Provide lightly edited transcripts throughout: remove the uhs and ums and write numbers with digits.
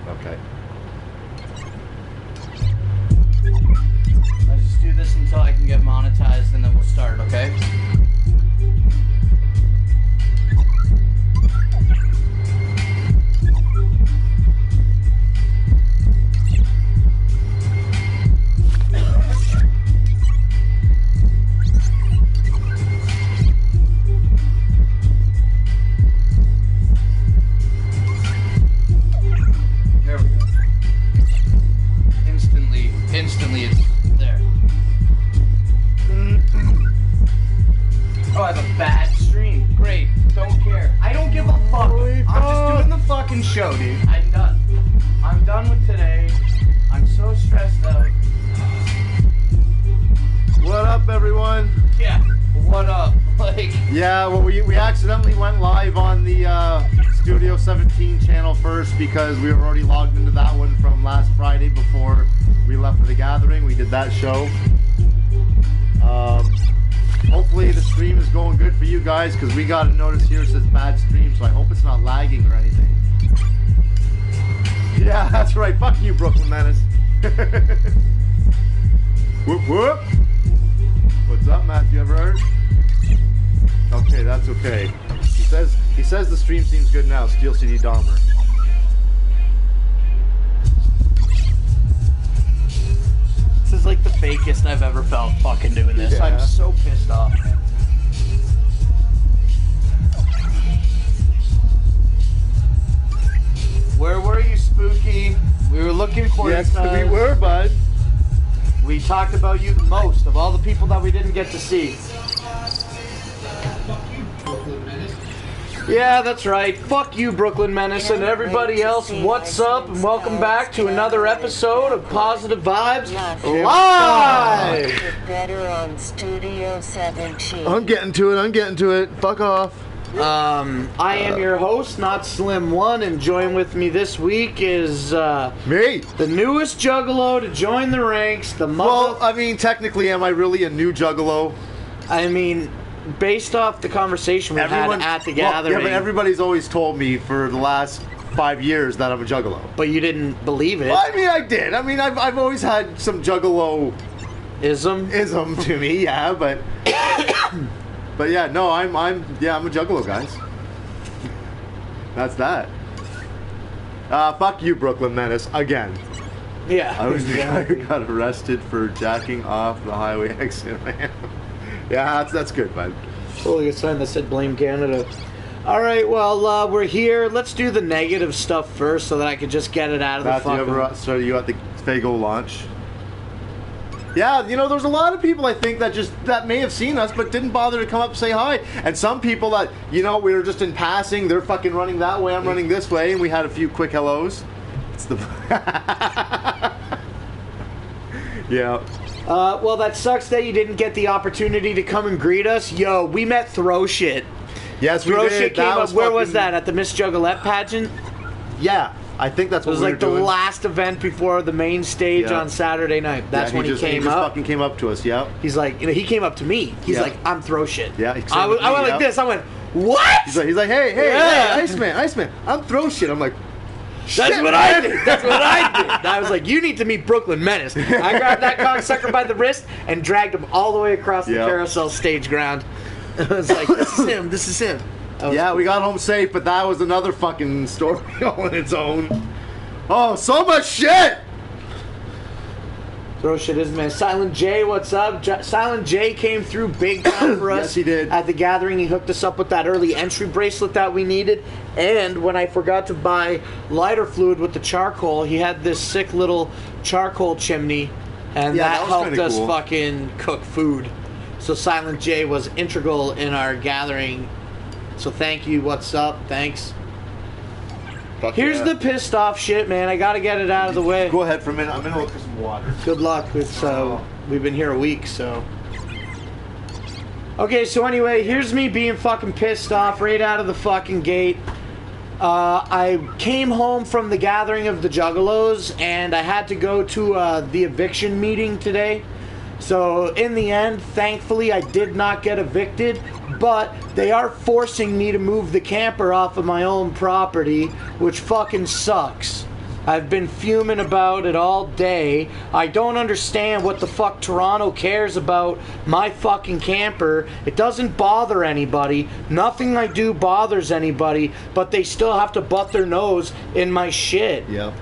Okay. Let's just do this until I can get monetized, and then we'll start, okay? Instantly it's there. Oh, I have a bad stream. Great. Don't care. I don't give a fuck. I'm just doing the fucking show, dude. I'm done. I'm done with today. I'm so stressed out. What up, everyone? Yeah. What up? Like. Yeah, well, we accidentally went live on the Studio 17 channel first because we were already logged into that one from last Friday before we left for the gathering. We did that show. Hopefully the stream is going good for you guys, because we got a notice here that says bad stream, so I hope it's not lagging or anything. Yeah, that's right. Fuck you, Brooklyn Menace. Whoop whoop. What's up, Matthew? Ever heard? Okay, that's okay. He says the stream seems good now. Steel City Dahmer. This is like the fakest I've ever felt fucking doing this. Yeah. I'm so pissed off, man. Where were you, Spooky? We were looking for you. Yes, we were, bud. We talked about you the most of all the people that we didn't get to see. Yeah, that's right. Fuck you, Brooklyn Menace, and everybody else. What's up, and welcome back to another episode of Positive Vibes Live! Better on Studio 17. I'm getting to it. Fuck off. I am your host, Not Slim One, and join with me this week is Me. the newest Juggalo to join the ranks. The Well, I mean, technically, am I really a new Juggalo? I mean, based off the conversation we had at the gathering. Yeah, but everybody's always told me for the last 5 years that I'm a Juggalo. But you didn't believe it. Well, I mean, I did. I mean, I've always had some Juggalo-ism to me, yeah, but... But yeah, no, I'm a Juggalo, guys. That's that. Fuck you, Brooklyn Menace, again. Yeah. I got arrested for jacking off the highway exit, man. Yeah, that's good, bud. Holy, a sign that said blame Canada. All right, well, we're here. Let's do the negative stuff first so that I can just get it out of the fucking... So you at the Fago launch? Yeah, you know, there's a lot of people, I think, that may have seen us but didn't bother to come up and say hi. And some people that, you know, we were just in passing, they're fucking running that way, I'm running this way, and we had a few quick hellos. It's the... Yeah. Well, that sucks that you didn't get the opportunity to come and greet us. Yo, we met Throw Shit. Yes, we Throw did. Shit came up. Where was that? At the Miss Juggalette pageant? Yeah, I think that's It what was we were like the doing. last event before the main stage on Saturday night. That's when he came up. fucking came up to us, yeah. He's like, you know, he came up to me. He's like, I'm Throw Shit. Yeah, I went like this. I went, what? He's like, hey, Iceman, I'm Throw Shit. I'm like, That's what I did. That's what I did. I was like, you need to meet Brooklyn Menace. I grabbed that cocksucker by the wrist and dragged him all the way across the carousel stage ground. I was like, this is him. Yeah, we got home safe, but that was another fucking story all on its own. Oh, so much shit! Throw Shit is man. Silent J, what's up? Silent J came through big time for us. Yes, he did. At the gathering, he hooked us up with that early entry bracelet that we needed. And when I forgot to buy lighter fluid with the charcoal, he had this sick little charcoal chimney. And that helped us fucking cook food. So Silent J was integral in our gathering. So thank you, what's up, thanks. Here's the pissed off shit, man. I gotta get it out of the way. Go ahead for a minute. I'm gonna look for some water. Good luck. It's we've been here a week, so. Okay, so anyway, here's me being fucking pissed off right out of the fucking gate. I came home from the gathering of the Juggalos, and I had to go to the eviction meeting today. So in the end, thankfully, I did not get evicted, but they are forcing me to move the camper off of my own property, which fucking sucks. I've been fuming about it all day. I don't understand what the fuck Toronto cares about my fucking camper. It doesn't bother anybody. Nothing I do bothers anybody, but they still have to butt their nose in my shit. Yeah.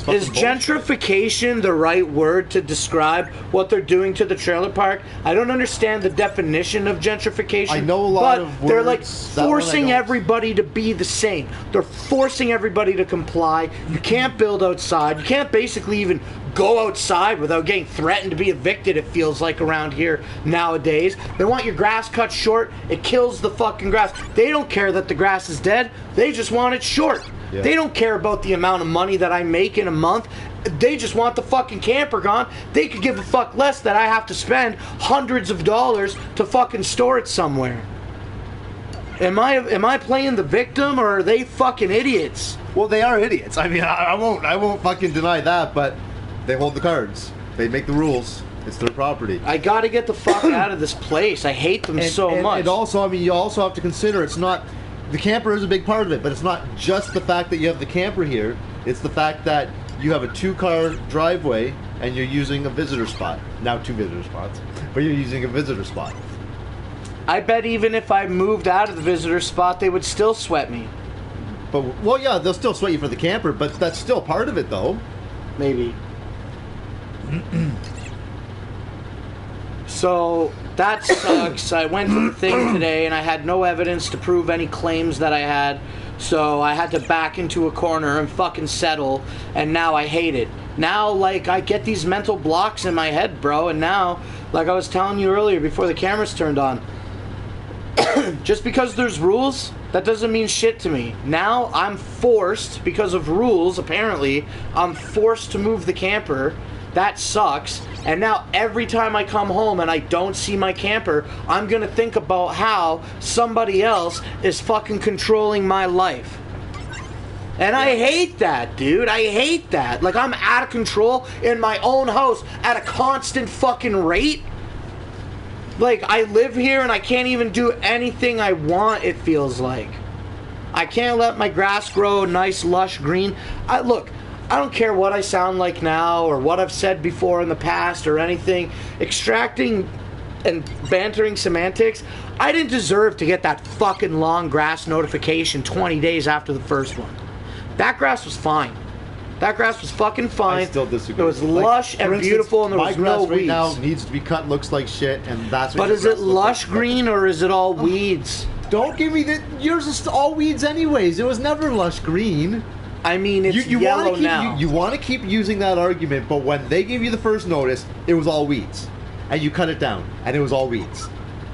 Is gentrification the right word to describe what they're doing to the trailer park? I don't understand the definition of gentrification. I know a lot of words. They're like forcing everybody to be the same. They're forcing everybody to comply. You can't build outside. You can't basically even go outside without getting threatened to be evicted, it feels like around here nowadays. They want your grass cut short. It kills the fucking grass. They don't care that the grass is dead. They just want it short. Yeah. They don't care about the amount of money that I make in a month. They just want the fucking camper gone. They could give a fuck less that I have to spend hundreds of dollars to fucking store it somewhere. Am I playing the victim, or are they fucking idiots? Well, they are idiots. I mean, I won't fucking deny that, but they hold the cards. They make the rules. It's their property. I gotta get the fuck out of this place. I hate them so much. And also, I mean, you also have to consider it's not... The camper is a big part of it, but it's not just the fact that you have the camper here. It's the fact that you have a 2-car driveway and you're using a visitor spot. Now 2 visitor spots, but you're using a visitor spot. I bet even if I moved out of the visitor spot, they would still sweat me. But, well, yeah, they'll still sweat you for the camper, but that's still part of it, though. Maybe. So that sucks. I went to the thing today and I had no evidence to prove any claims that I had. So I had to back into a corner and fucking settle. And now I hate it. Now, like, I get these mental blocks in my head, bro. And now, like I was telling you earlier before the cameras turned on, just because there's rules, that doesn't mean shit to me. Now I'm forced, because of rules, apparently, I'm forced to move the camper. That sucks. And now every time I come home and I don't see my camper, I'm gonna think about how somebody else is fucking controlling my life. And I hate that, dude. I hate that. Like, I'm out of control in my own house at a constant fucking rate. Like, I live here and I can't even do anything I want, it feels like. I can't let my grass grow nice, lush green. Look, I don't care what I sound like now or what I've said before in the past or anything. Extracting and bantering semantics, I didn't deserve to get that fucking long grass notification 20 days after the first one. That grass was fine. That grass was fucking fine. I still disagree. It was lush and beautiful, and there was no weeds. My grass right now needs to be cut, looks like shit, and that's what. But is it lush green or is it all weeds? Don't give me that. Yours is all weeds anyways. It was never lush green. I mean, it's yellow now. You want to keep using that argument, but when they gave you the first notice, it was all weeds. And you cut it down, and it was all weeds.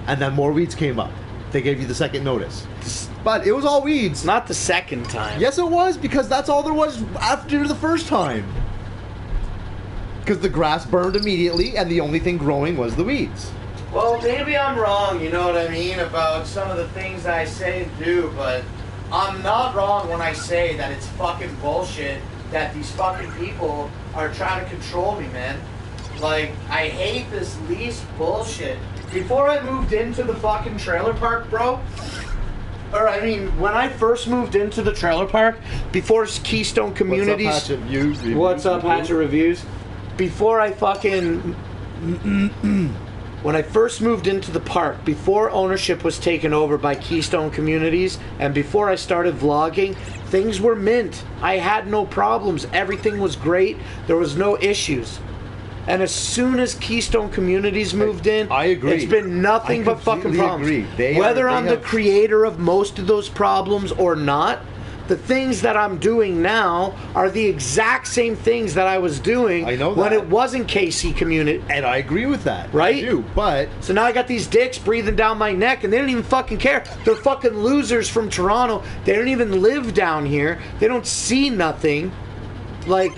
And then more weeds came up. They gave you the second notice. But it was all weeds. Not the second time. Yes, it was, because that's all there was after the first time. Because the grass burned immediately, and the only thing growing was the weeds. Well, maybe I'm wrong, you know what I mean, about some of the things I say and do, but I'm not wrong when I say that it's fucking bullshit that these fucking people are trying to control me, man. Like, I hate this lease bullshit. Before I moved into the fucking trailer park, bro, or I mean, when I first moved into the trailer park, before Keystone Communities... What's up, Hatchet Reviews? What's up, Hatchet Reviews? Before I fucking... When I first moved into the park, before ownership was taken over by Keystone Communities, and before I started vlogging, things were mint. I had no problems. Everything was great. There was no issues. And as soon as Keystone Communities moved in, I agree. It's been nothing but fucking problems. Whether I'm the creator of most of those problems or not, the things that I'm doing now are the exact same things that I was doing when it wasn't KC Community. And I agree with that. Right? I do, but... So now I got these dicks breathing down my neck, and they don't even fucking care. They're fucking losers from Toronto. They don't even live down here. They don't see nothing. Like...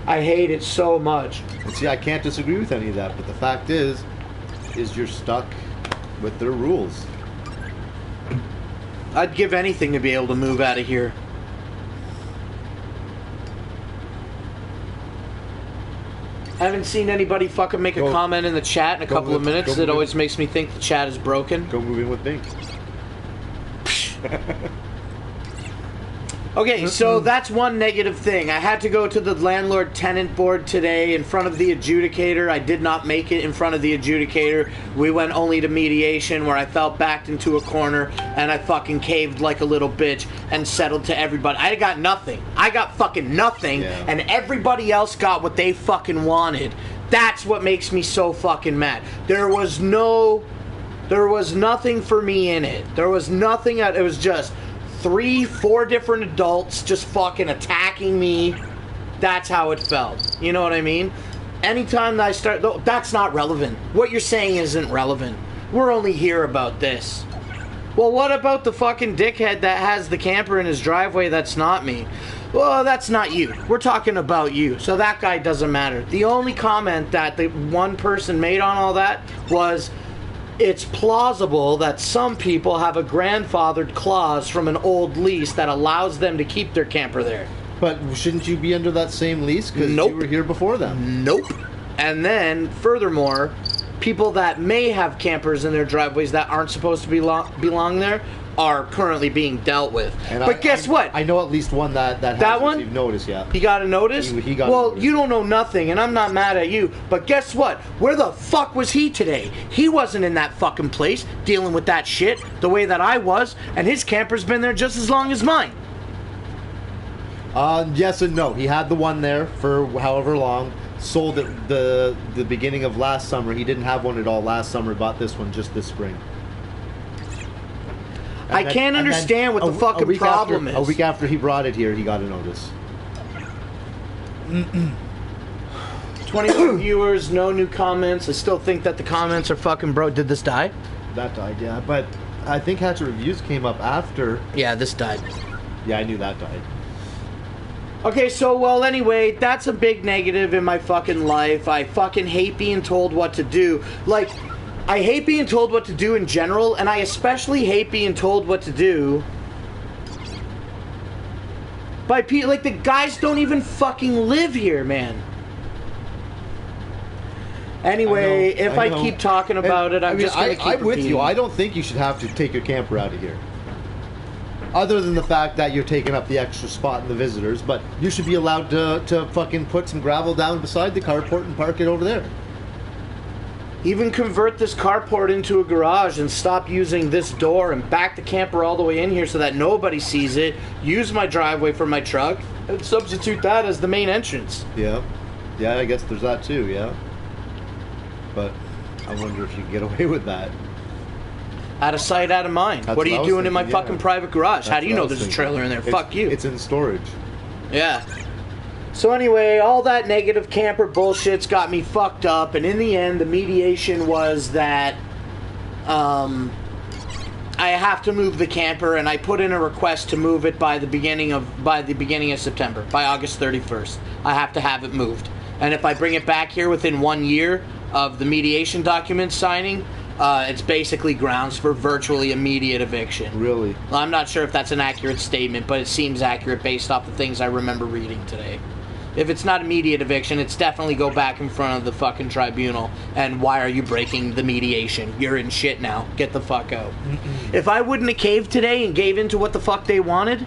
I hate it so much. And see, I can't disagree with any of that, but the fact is you're stuck with their rules. I'd give anything to be able to move out of here. I haven't seen anybody fucking make a comment in the chat in a couple of minutes. It always makes me think the chat is broken. Go move in with me. Okay, so that's one negative thing. I had to go to the landlord-tenant board today in front of the adjudicator. I did not make it in front of the adjudicator. We went only to mediation, where I felt backed into a corner, and I fucking caved like a little bitch and settled to everybody. I got nothing. I got fucking nothing, and everybody else got what they fucking wanted. That's what makes me so fucking mad. There was nothing for me in it. There was nothing. It was just 3-4 different adults just fucking attacking me. That's how it felt. You know what I mean? Anytime that I start... That's not relevant. What you're saying isn't relevant. We're only here about this. Well, what about the fucking dickhead that has the camper in his driveway that's not me? Well, that's not you. We're talking about you. So that guy doesn't matter. The only comment that the one person made on all that was... It's plausible that some people have a grandfathered clause from an old lease that allows them to keep their camper there. But shouldn't you be under that same lease because you were here before them? Nope. And then, furthermore, people that may have campers in their driveways that aren't supposed to belong there are currently being dealt with. But guess what? I know at least one that hasn't received notice yet. He got a notice? He got well, a notice. You don't know nothing, and I'm not mad at you. But guess what? Where the fuck was he today? He wasn't in that fucking place dealing with that shit the way that I was, and his camper's been there just as long as mine. Yes and no. He had the one there for however long. Sold it the beginning of last summer. He didn't have one at all last summer. Bought this one just this spring. I can't understand what the fucking problem is. A week after he brought it here, he got a notice. 21 viewers, no new comments. I still think that the comments are fucking bro. Did this die? That died, yeah. But I think Hatchet Reviews came up after. Yeah, this died. Yeah, I knew that died. Okay, so, well, anyway, that's a big negative in my fucking life. I fucking hate being told what to do. Like... I hate being told what to do in general, and I especially hate being told what to do by people. Like, the guys don't even fucking live here, man. Anyway, if I keep talking about it, I'm just going to keep I'm with repeating. you. I don't think you should have to take your camper out of here. Other than the fact that you're taking up the extra spot in the visitors, but you should be allowed to fucking put some gravel down beside the carport and park it over there. Even convert this carport into a garage and stop using this door and back the camper all the way in here so that nobody sees it. Use my driveway for my truck and substitute that as the main entrance. Yeah. Yeah, I guess there's that too, yeah. But I wonder if you can get away with that. Out of sight, out of mind. What are you doing in my fucking private garage? How do you know there's a trailer in there? Fuck you. It's in storage. Yeah. So anyway, all that negative camper bullshit's got me fucked up, and in the end, the mediation was that I have to move the camper, and I put in a request to move it by the beginning of September, by August 31st. I have to have it moved, and if I bring it back here within 1 year of the mediation document signing, it's basically grounds for virtually immediate eviction. Really? I'm not sure if that's an accurate statement, but it seems accurate based off the things I remember reading today. If it's not immediate eviction, it's definitely go back in front of the fucking tribunal. And why are you breaking the mediation? You're in shit now. Get the fuck out. If I wouldn't have caved today and gave into what the fuck they wanted,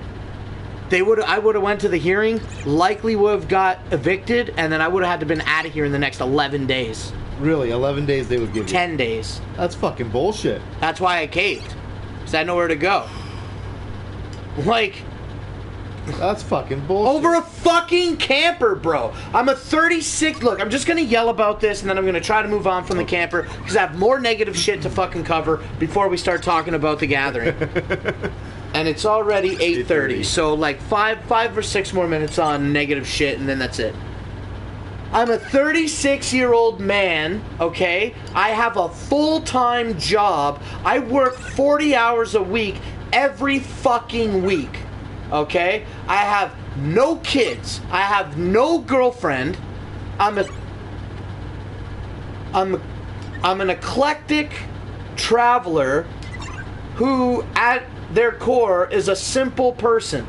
I would have went to the hearing, likely would have got evicted, and then I would have had to been out of here in the next 11 days. Really? 11 days they would give you? 10 days. That's fucking bullshit. That's why I caved. Because I had nowhere to go. Like... That's fucking bullshit. Over a fucking camper, bro. I'm a 36... Look, I'm just going to yell about this, and then I'm going to try to move on from the camper, because I have more negative shit to fucking cover before we start talking about the gathering. And it's already 8:30, so like 5 or 6 more minutes on negative shit, and then that's it. I'm a 36-year-old man, okay? I have a full-time job. I work 40 hours a week every fucking week. Okay? I have no kids. I have no girlfriend. I'm an eclectic traveler who at their core is a simple person.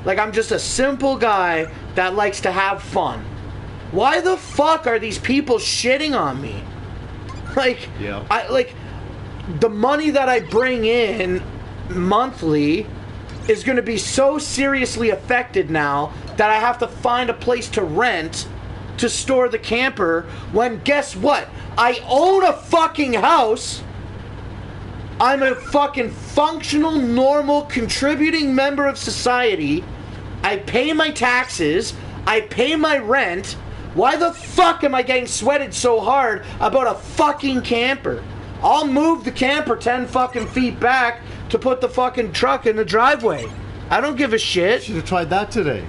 Like, I'm just a simple guy that likes to have fun. Why the fuck are these people shitting on me? Like, yeah. The money that I bring in monthly is going to be so seriously affected now that I have to find a place to rent to store the camper when, guess what? I own a fucking house. I'm a fucking functional, normal, contributing member of society. I pay my taxes. I pay my rent. Why the fuck am I getting sweated so hard about a fucking camper? I'll move the camper 10 fucking feet back to put the fucking truck in the driveway. I don't give a shit. Should have tried that today.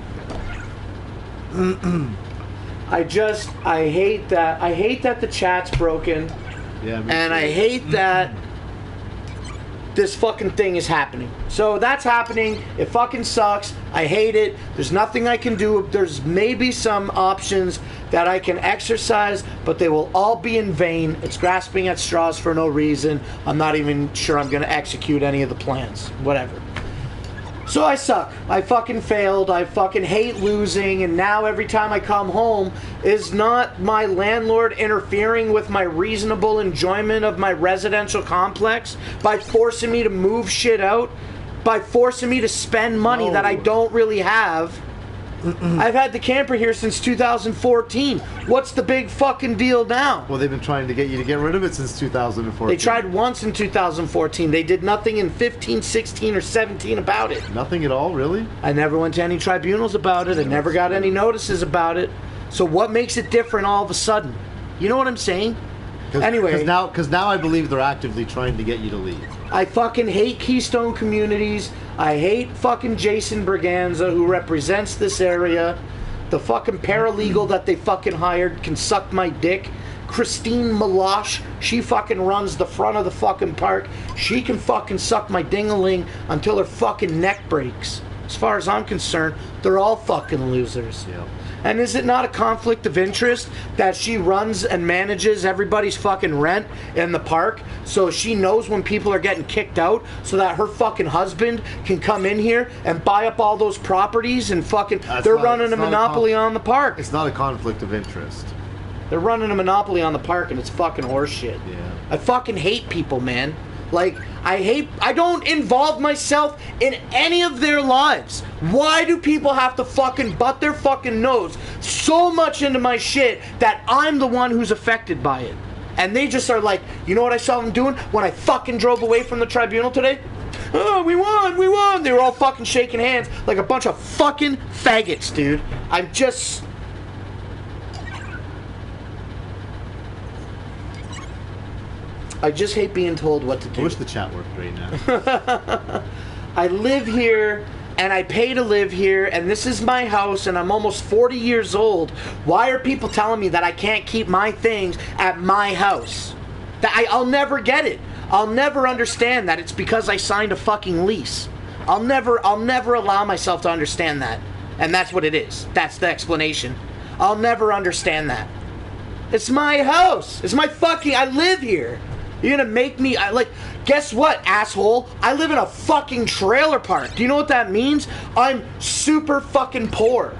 I hate that. I hate that the chat's broken. Yeah, and I hate that this fucking thing is happening. So that's happening. It fucking sucks. I hate it. There's nothing I can do. There's maybe some options that I can exercise, but they will all be in vain. It's grasping at straws for no reason. I'm not even sure I'm going to execute any of the plans. Whatever. So I suck. I fucking failed. I fucking hate losing. And now every time I come home is not my landlord interfering with my reasonable enjoyment of my residential complex by forcing me to move shit out, by forcing me to spend money that I don't really have. I've had the camper here since 2014. What's the big fucking deal now? Well, they've been trying to get you to get rid of it since 2014. They tried once in 2014. They did nothing in 15, 16, or 17 about it. Nothing at all, really? I never went to any tribunals about it. I never got any notices about it. So what makes it different all of a sudden? You know what I'm saying? Anyway. Because now I believe they're actively trying to get you to leave. I fucking hate Keystone Communities. I hate fucking Jason Braganza, who represents this area. The fucking paralegal that they fucking hired can suck my dick. Christine Malash, she fucking runs the front of the fucking park. She can fucking suck my ding-a-ling until her fucking neck breaks. As far as I'm concerned, they're all fucking losers. Yeah. And is it not a conflict of interest that she runs and manages everybody's fucking rent in the park, so she knows when people are getting kicked out, so that her fucking husband can come in here and buy up all those properties and fucking... They're running a monopoly on the park. It's not a conflict of interest. They're running a monopoly on the park, and it's fucking horseshit. Yeah. I fucking hate people, man. Like, I don't involve myself in any of their lives. Why do people have to fucking butt their fucking nose so much into my shit that I'm the one who's affected by it? And they just are like, you know what I saw them doing when I fucking drove away from the tribunal today? Oh, we won. They were all fucking shaking hands like a bunch of fucking faggots, dude. I'm just... I just hate being told what to do. I wish the chat worked right now. I live here, and I pay to live here, and this is my house, and I'm almost 40 years old. Why are people telling me that I can't keep my things at my house? I'll never get it. I'll never understand that it's because I signed a fucking lease. I'll never allow myself to understand that. And that's what it is. That's the explanation. I'll never understand that. It's my house. It's my fucking... I live here. You're gonna make me... guess what, asshole? I live in a fucking trailer park. Do you know what that means? I'm super fucking poor.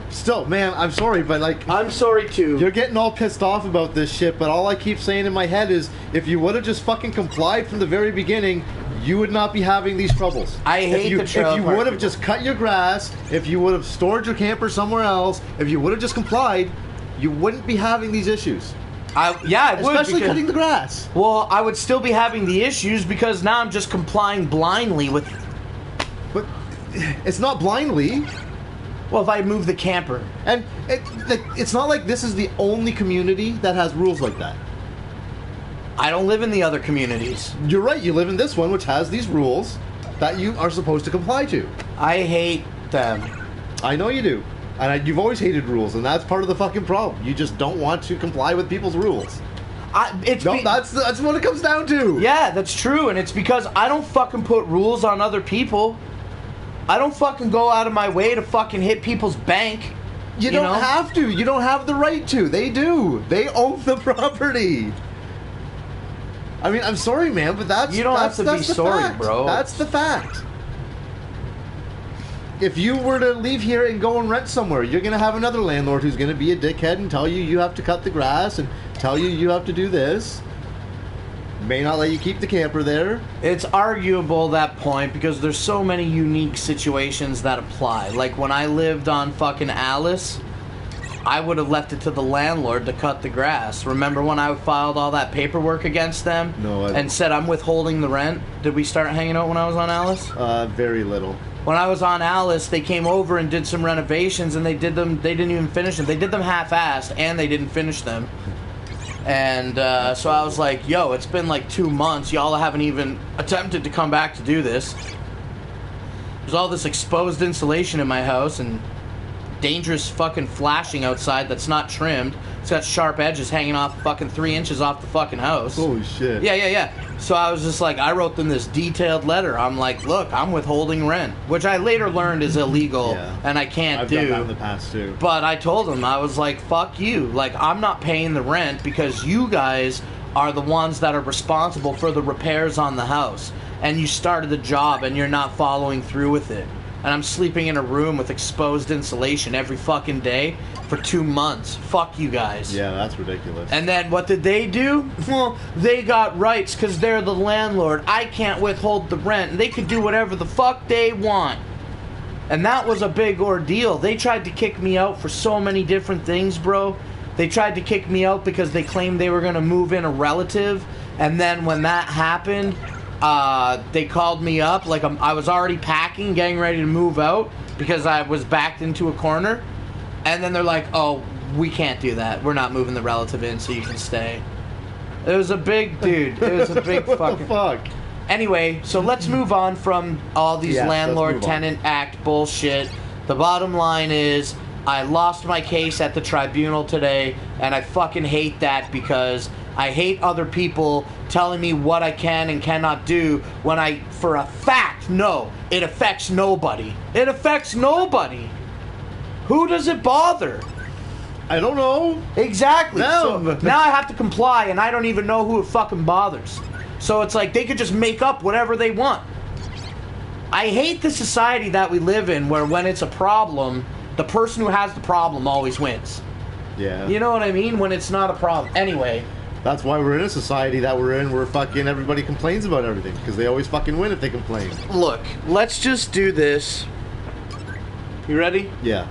Still, man, I'm sorry, but I'm sorry too. You're getting all pissed off about this shit, but all I keep saying in my head is, if you would have just fucking complied from the very beginning, you would not be having these troubles. I hate the trailer park. If you would have just cut your grass, if you would have stored your camper somewhere else, if you would have just complied, you wouldn't be having these issues. I would. Especially cutting the grass. Well, I would still be having the issues because now I'm just complying blindly with... But it's not blindly. Well, if I move the camper. And it's not like this is the only community that has rules like that. I don't live in the other communities. You're right, you live in this one, which has these rules that you are supposed to comply to. I hate them. I know you do. And you've always hated rules, and that's part of the fucking problem. You just don't want to comply with people's rules. That's what it comes down to. Yeah, that's true, and it's because I don't fucking put rules on other people. I don't fucking go out of my way to fucking hit people's bank. You don't have to. You don't have the right to. They do. They own the property. I mean, I'm sorry, man, but that's... You don't have to be sorry, fact. bro. That's the fact. If you were to leave here and go and rent somewhere, you're going to have another landlord who's going to be a dickhead and tell you have to cut the grass and tell you have to do this. may not let you keep the camper there. It's arguable that point because there's so many unique situations that apply. Like when I lived on fucking Alice, I would have left it to the landlord to cut the grass. Remember when I filed all that paperwork against them? No, and said I'm withholding the rent? Did we start hanging out when I was on Alice? Very little. When I was on Alice, they came over and did some renovations, and they didn't even finish them. They did them half-assed, and they didn't finish them. And so I was like, yo, it's been like 2 months. Y'all haven't even attempted to come back to do this. There's all this exposed insulation in my house, and dangerous fucking flashing outside that's not trimmed. It's got sharp edges hanging off fucking 3 inches off the fucking house. Holy shit. Yeah. So I was just like, I wrote them this detailed letter. I'm like, look, I'm withholding rent, which I later learned is illegal and I can't do. I've done that in the past too. But I told them, I was like, fuck you. Like, I'm not paying the rent because you guys are the ones that are responsible for the repairs on the house. And you started the job and you're not following through with it. And I'm sleeping in a room with exposed insulation every fucking day for 2 months. Fuck you guys. Yeah, that's ridiculous. And then what did they do? Well, they got rights because they're the landlord. I can't withhold the rent. And they could do whatever the fuck they want. And that was a big ordeal. They tried to kick me out for so many different things, bro. They tried to kick me out because they claimed they were going to move in a relative. And then when that happened, they called me up. Like, I was already packing, getting ready to move out because I was backed into a corner. And then they're like, oh, we can't do that. We're not moving the relative in so you can stay. It was a big, dude. It was a big fucking... Fuck. Anyway, so let's move on from all these Landlord-Tenant Act bullshit. The bottom line is, I lost my case at the tribunal today, and I fucking hate that because I hate other people telling me what I can and cannot do when I, for a fact, know it affects nobody. It affects nobody. Who does it bother? I don't know. Exactly. No. So now I have to comply, and I don't even know who it fucking bothers. So it's like they could just make up whatever they want. I hate the society that we live in where when it's a problem, the person who has the problem always wins. Yeah. You know what I mean? When it's not a problem. Anyway. That's why we're in a society that we're in where fucking everybody complains about everything. Because they always fucking win if they complain. Look, let's just do this. You ready? Yeah.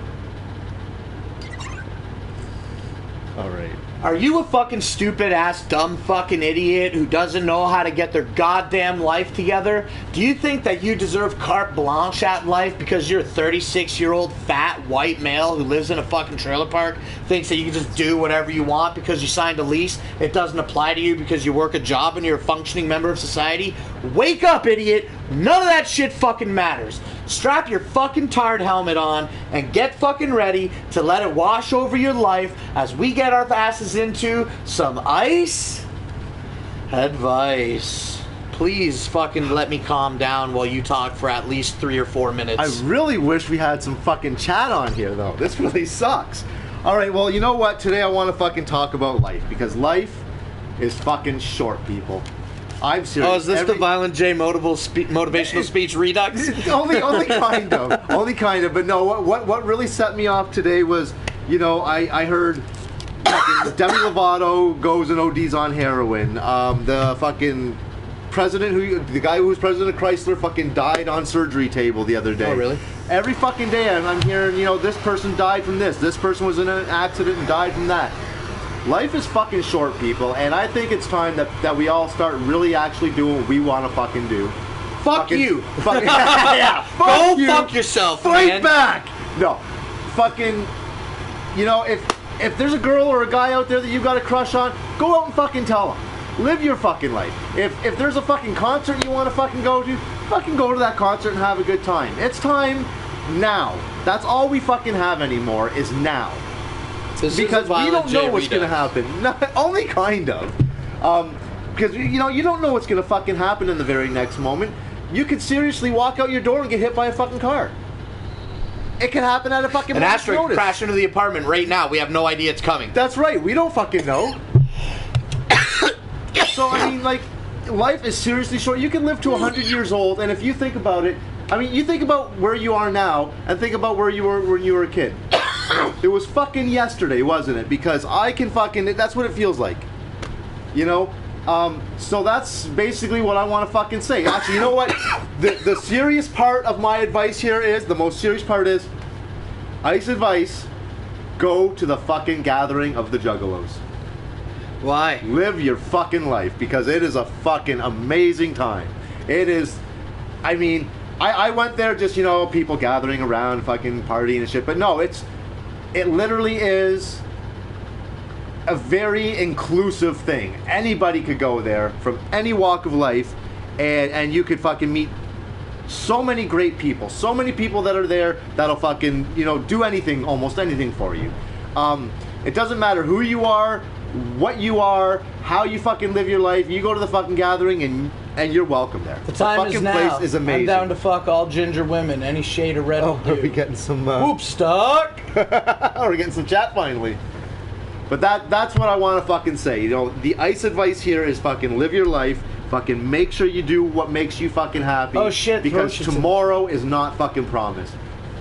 Alright. Are you a fucking stupid ass dumb fucking idiot who doesn't know how to get their goddamn life together? Do you think that you deserve carte blanche at life because you're a 36-year-old fat white male who lives in a fucking trailer park, thinks that you can just do whatever you want because you signed a lease? It doesn't apply to you because you work a job and you're a functioning member of society? Wake up, idiot! None of that shit fucking matters. Strap your fucking tard helmet on and get fucking ready to let it wash over your life as we get our asses into some ice advice. Please fucking let me calm down while you talk for at least 3 or 4 minutes. I really wish we had some fucking chat on here, though. This really sucks. Alright, well, you know what? Today I want to fucking talk about life, because life is fucking short, people. I'm serious. Oh, is this the Violent J motivational speech redux? only kind of. Only kind of. But no, what really set me off today was, you know, I heard fucking Demi Lovato goes and ODs on heroin. The fucking the guy who was president of Chrysler fucking died on surgery table the other day. Oh, really? Every fucking day I'm hearing, you know, this person died from this. This person was in an accident and died from that. Life is fucking short, people, and I think it's time that we all start really actually doing what we want to fucking do. Fuck you. Yeah, Go you. fuck yourself, Fight man. back. No, fucking, you know, if there's a girl or a guy out there that you got a crush on, go out and fucking tell them. Live your fucking life. If there's a fucking concert you want to fucking go to that concert and have a good time. It's time now. That's all we fucking have anymore is now. Because we don't know what's going to happen. Only kind of. Because, you know, you don't know what's going to fucking happen in the very next moment. You could seriously walk out your door and get hit by a fucking car. It can happen at a fucking An moment's asteroid notice. crash into the apartment right now. We have no idea it's coming. That's right. We don't fucking know. So, I mean, like, life is seriously short. You can live to 100 years old, and if you think about it, I mean, you think about where you are now, and think about where you were when you were a kid. It was fucking yesterday, wasn't it? Because I can fucking... That's what it feels like. You know? So that's basically what I want to fucking say. Actually, you know what? The serious part of my advice here is, the most serious part is, Ice advice, go to the fucking gathering of the Juggalos. Why? Live your fucking life, because it is a fucking amazing time. It is, I mean, I went there just, you know, people gathering around, fucking partying and shit, but no, it literally is a very inclusive thing. Anybody could go there from any walk of life, and you could fucking meet so many great people, so many people that are there that'll fucking, you know, do anything, almost anything for you. It doesn't matter who you are, what you are, how you fucking live your life. You go to the fucking gathering and you're welcome there. The time fucking is now. place is amazing. I'm down to fuck all ginger women, any shade of red. Oh, are we getting some? Oops, stuck. We're getting some chat finally. But that's what I want to fucking say. You know, the Ice advice here is fucking live your life. Fucking make sure you do what makes you fucking happy. Oh shit! Because tomorrow is not fucking promised.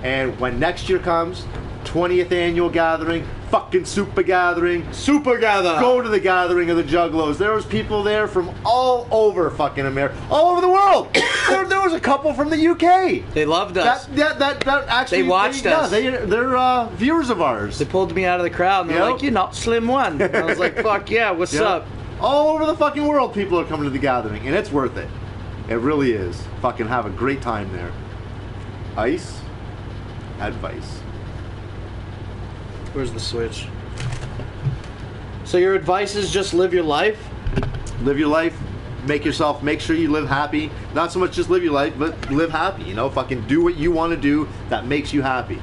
And when next year comes, 20th annual gathering, fucking super gathering, go to the gathering of the Juggalos. There was people there from all over fucking America, all over the world. there was a couple from the UK. They loved us. That actually they watched us. Yeah, they're viewers of ours. They pulled me out of the crowd and they're like, "You're not Slim One." And I was like, "Fuck yeah, what's up?" All over the fucking world, people are coming to the gathering, and it's worth it. It really is. Fucking have a great time there. Ice advice. Where's the switch? So your advice is just live your life? Live your life. Make sure you live happy. Not so much just live your life, but live happy. You know, fucking do what you want to do that makes you happy.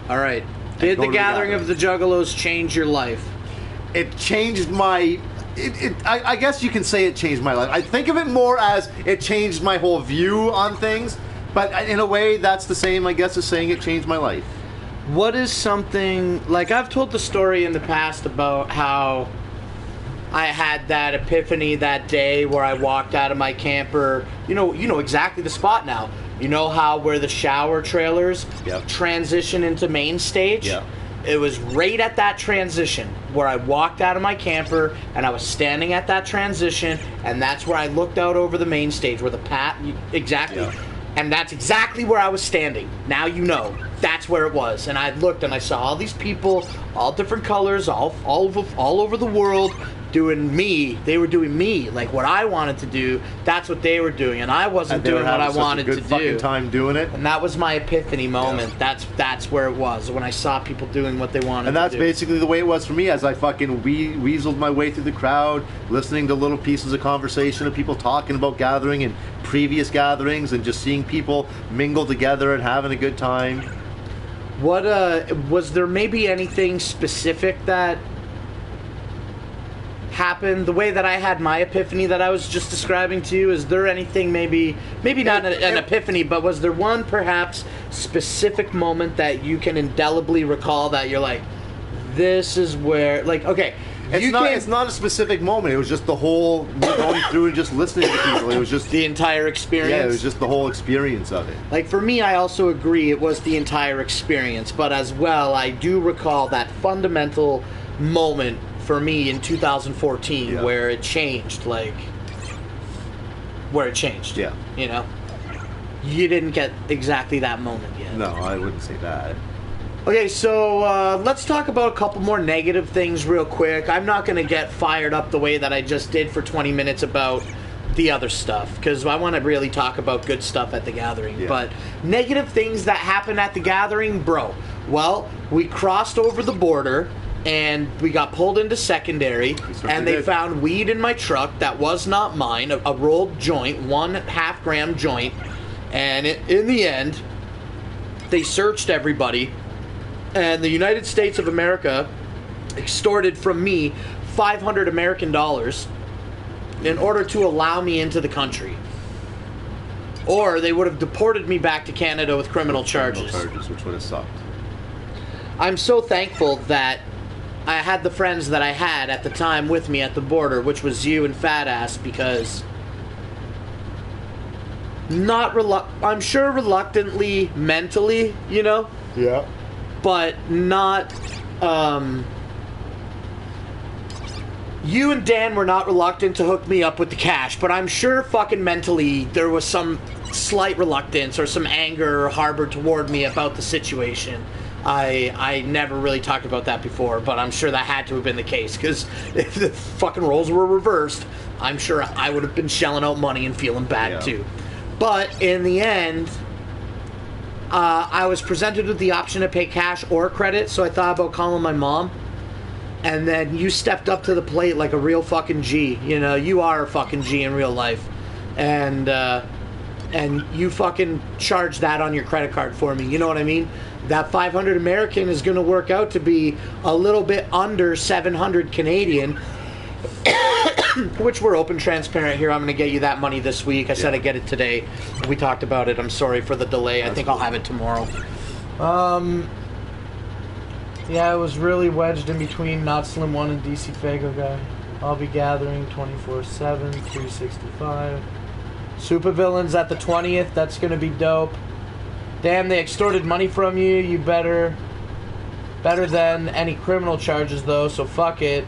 All right. Did the gathering of the Juggalos change your life? It changed my... I guess you can say it changed my life. I think of it more as it changed my whole view on things, but in a way, that's the same, I guess, as saying it changed my life. What is something... Like, I've told the story in the past about how I had that epiphany that day where I walked out of my camper. You know exactly the spot now. You know how where the shower trailers transition into main stage? Yeah. It was right at that transition where I walked out of my camper and I was standing at that transition, and that's where I looked out over the main stage where the exactly. Yeah. And that's exactly where I was standing. Now you know. That's where it was. And I looked and I saw all these people, all different colors, all over the world, doing me. They were doing me, like what I wanted to do. That's what they were doing, and I wasn't doing what I wanted to do. Good fucking time doing it. And that was my epiphany moment. Yeah. That's where it was, when I saw people doing what they wanted to do. And that's basically the way it was for me, as I fucking weaseled my way through the crowd, listening to little pieces of conversation of people talking about gathering and previous gatherings, and just seeing people mingle together and having a good time. What was there maybe anything specific that happened the way that I had my epiphany that I was just describing to you? Is there anything maybe not an epiphany, but was there one perhaps specific moment that you can indelibly recall that you're like, this is where, like, okay, it's not a specific moment. It was just the whole going through and just listening to people. It was just the entire experience. Yeah, it was just the whole experience of it. Like, for me, I also agree it was the entire experience, but as well, I do recall that fundamental moment for me in 2014 where it changed, Yeah. You know? You didn't get exactly that moment yet. No, I wouldn't say that. Okay, so let's talk about a couple more negative things real quick. I'm not going to get fired up the way that I just did for 20 minutes about the other stuff, because I want to really talk about good stuff at the gathering. Yeah. But negative things that happened at the gathering, bro. Well, we crossed over the border, and we got pulled into secondary, and they found weed in my truck that was not mine, a rolled joint, 1.5 gram joint, and in the end, they searched everybody, and the United States of America extorted from me $500 American in order to allow me into the country. Or they would have deported me back to Canada with criminal charges. Which would have sucked. I'm so thankful that I had the friends that I had at the time with me at the border, which was you and Fat Ass, because I'm sure reluctantly, mentally, you know? you and Dan were not reluctant to hook me up with the cash, but I'm sure fucking mentally there was some slight reluctance or some anger harbored toward me about the situation. I never really talked about that before, but I'm sure that had to have been the case, because if the fucking roles were reversed, I'm sure I would have been shelling out money and feeling bad too. But in the end, I was presented with the option to pay cash or credit, so I thought about calling my mom. And then you stepped up to the plate like a real fucking G. You know, you are a fucking G in real life. And you fucking charged that on your credit card for me. You know what I mean? That 500 American is going to work out to be a little bit under 700 Canadian, which we're open, transparent here. I'm going to get you that money this week. I said I'd get it today. We talked about it. I'm sorry for the delay. I think I'll have it tomorrow. Yeah, it was really wedged in between Not Slim 1 and DC Fago guy. I'll be gathering 24/7, 365. Supervillains at the 20th. That's going to be dope. Damn, they extorted money from you. You better than any criminal charges, though, so fuck it.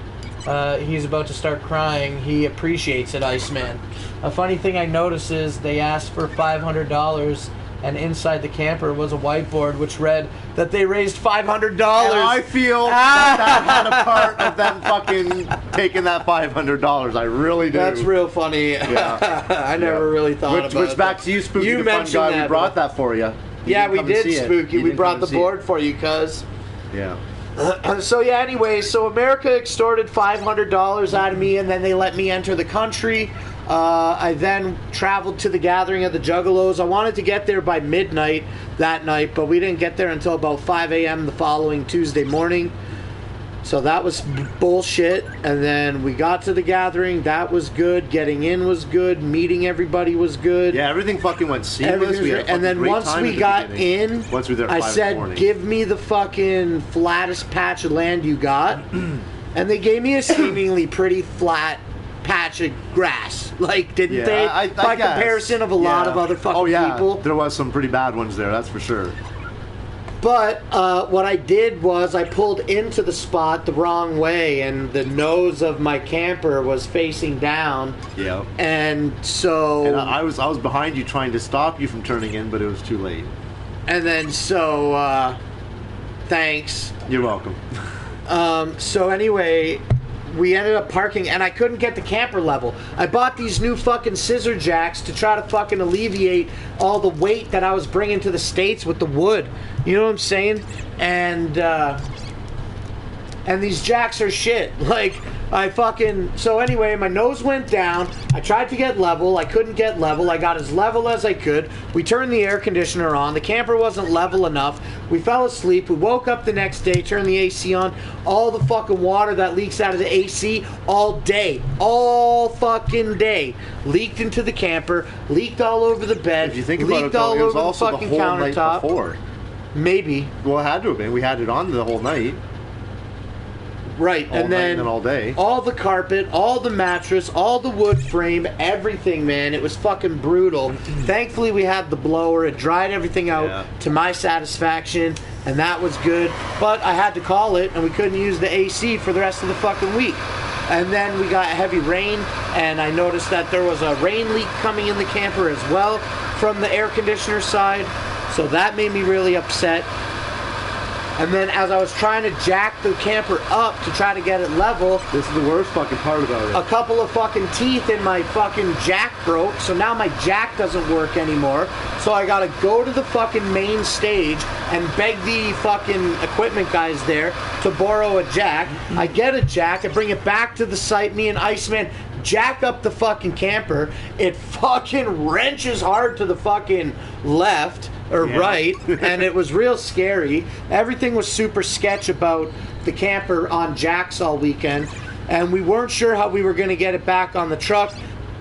He's about to start crying. He appreciates it, Iceman. A funny thing I noticed is they asked for $500, and inside the camper was a whiteboard which read that they raised $500. And I feel that had a part of them fucking taking that $500. I really do. That's real funny. Yeah. I never really thought about it. Which back to you, Spooky, the fun guy. We brought that for you. Yeah, we did, Spooky. We brought the board for you, cuz. Yeah. So yeah, anyway, so America extorted $500 out of me, and then they let me enter the country. I then traveled to the gathering of the Juggalos. I wanted to get there by midnight that night, but we didn't get there until about 5 a.m. the following Tuesday morning. So that was bullshit. And then we got to the gathering. That was good. Getting in was good. Meeting everybody was good. Yeah, everything fucking went seamless. And then once we got in, I said, give me the fucking flattest patch of land you got. And they gave me a seemingly pretty flat patch of grass. Like, didn't they? By comparison of a lot of other fucking people. There was some pretty bad ones there, that's for sure. But what I did was I pulled into the spot the wrong way, and the nose of my camper was facing down. Yeah. And so... And I was behind you trying to stop you from turning in, but it was too late. And then so... thanks. You're welcome. So anyway... We ended up parking, and I couldn't get the camper level. I bought these new fucking scissor jacks to try to fucking alleviate all the weight that I was bringing to the States with the wood. You know what I'm saying? And these jacks are shit. Like, so anyway, my nose went down. I tried to get level. I couldn't get level. I got as level as I could. We turned the air conditioner on. The camper wasn't level enough. We fell asleep. We woke up the next day, turned the AC on. All the fucking water that leaks out of the AC all fucking day, leaked into the camper, leaked all over the bed, if you think about it, all over the fucking countertop. Before. Maybe. Well, it had to have been. We had it on the whole night. Right, and then all day. All the carpet, all the mattress, all the wood frame, everything, man. It was fucking brutal. Thankfully, we had the blower. It dried everything out to my satisfaction, and that was good. But I had to call it, and we couldn't use the AC for the rest of the fucking week. And then we got heavy rain, and I noticed that there was a rain leak coming in the camper as well from the air conditioner side. So that made me really upset. And then as I was trying to jack the camper up to try to get it level... This is the worst fucking part about it. A couple of fucking teeth in my fucking jack broke, so now my jack doesn't work anymore. So I gotta go to the fucking main stage and beg the fucking equipment guys there to borrow a jack. I get a jack, I bring it back to the site, me and Iceman jack up the fucking camper. It fucking wrenches hard to the fucking left. Or right, and it was real scary. Everything was super sketch about the camper on jacks all weekend, and we weren't sure how we were going to get it back on the truck,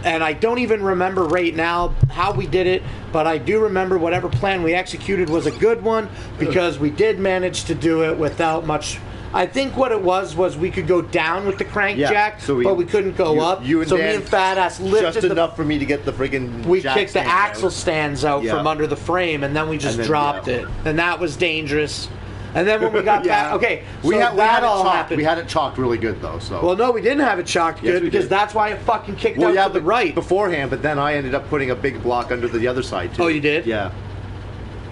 and I don't even remember right now how we did it, but I do remember whatever plan we executed was a good one, because we did manage to do it without much... I think what it was we could go down with the crank jack, but we couldn't go up. Me and Fat Ass lifted just enough for me to get the friggin' We kicked the axle stands out from under the frame, and then we just dropped it. And that was dangerous. And then when we got back, okay, so we had that it all chalked. happened. We had it chalked really good though. So well, no, we didn't have it chalked Yes, good we because did. that's why it fucking kicked out to the right. beforehand. But then I ended up putting a big block under the other side too. Oh, you did? Yeah.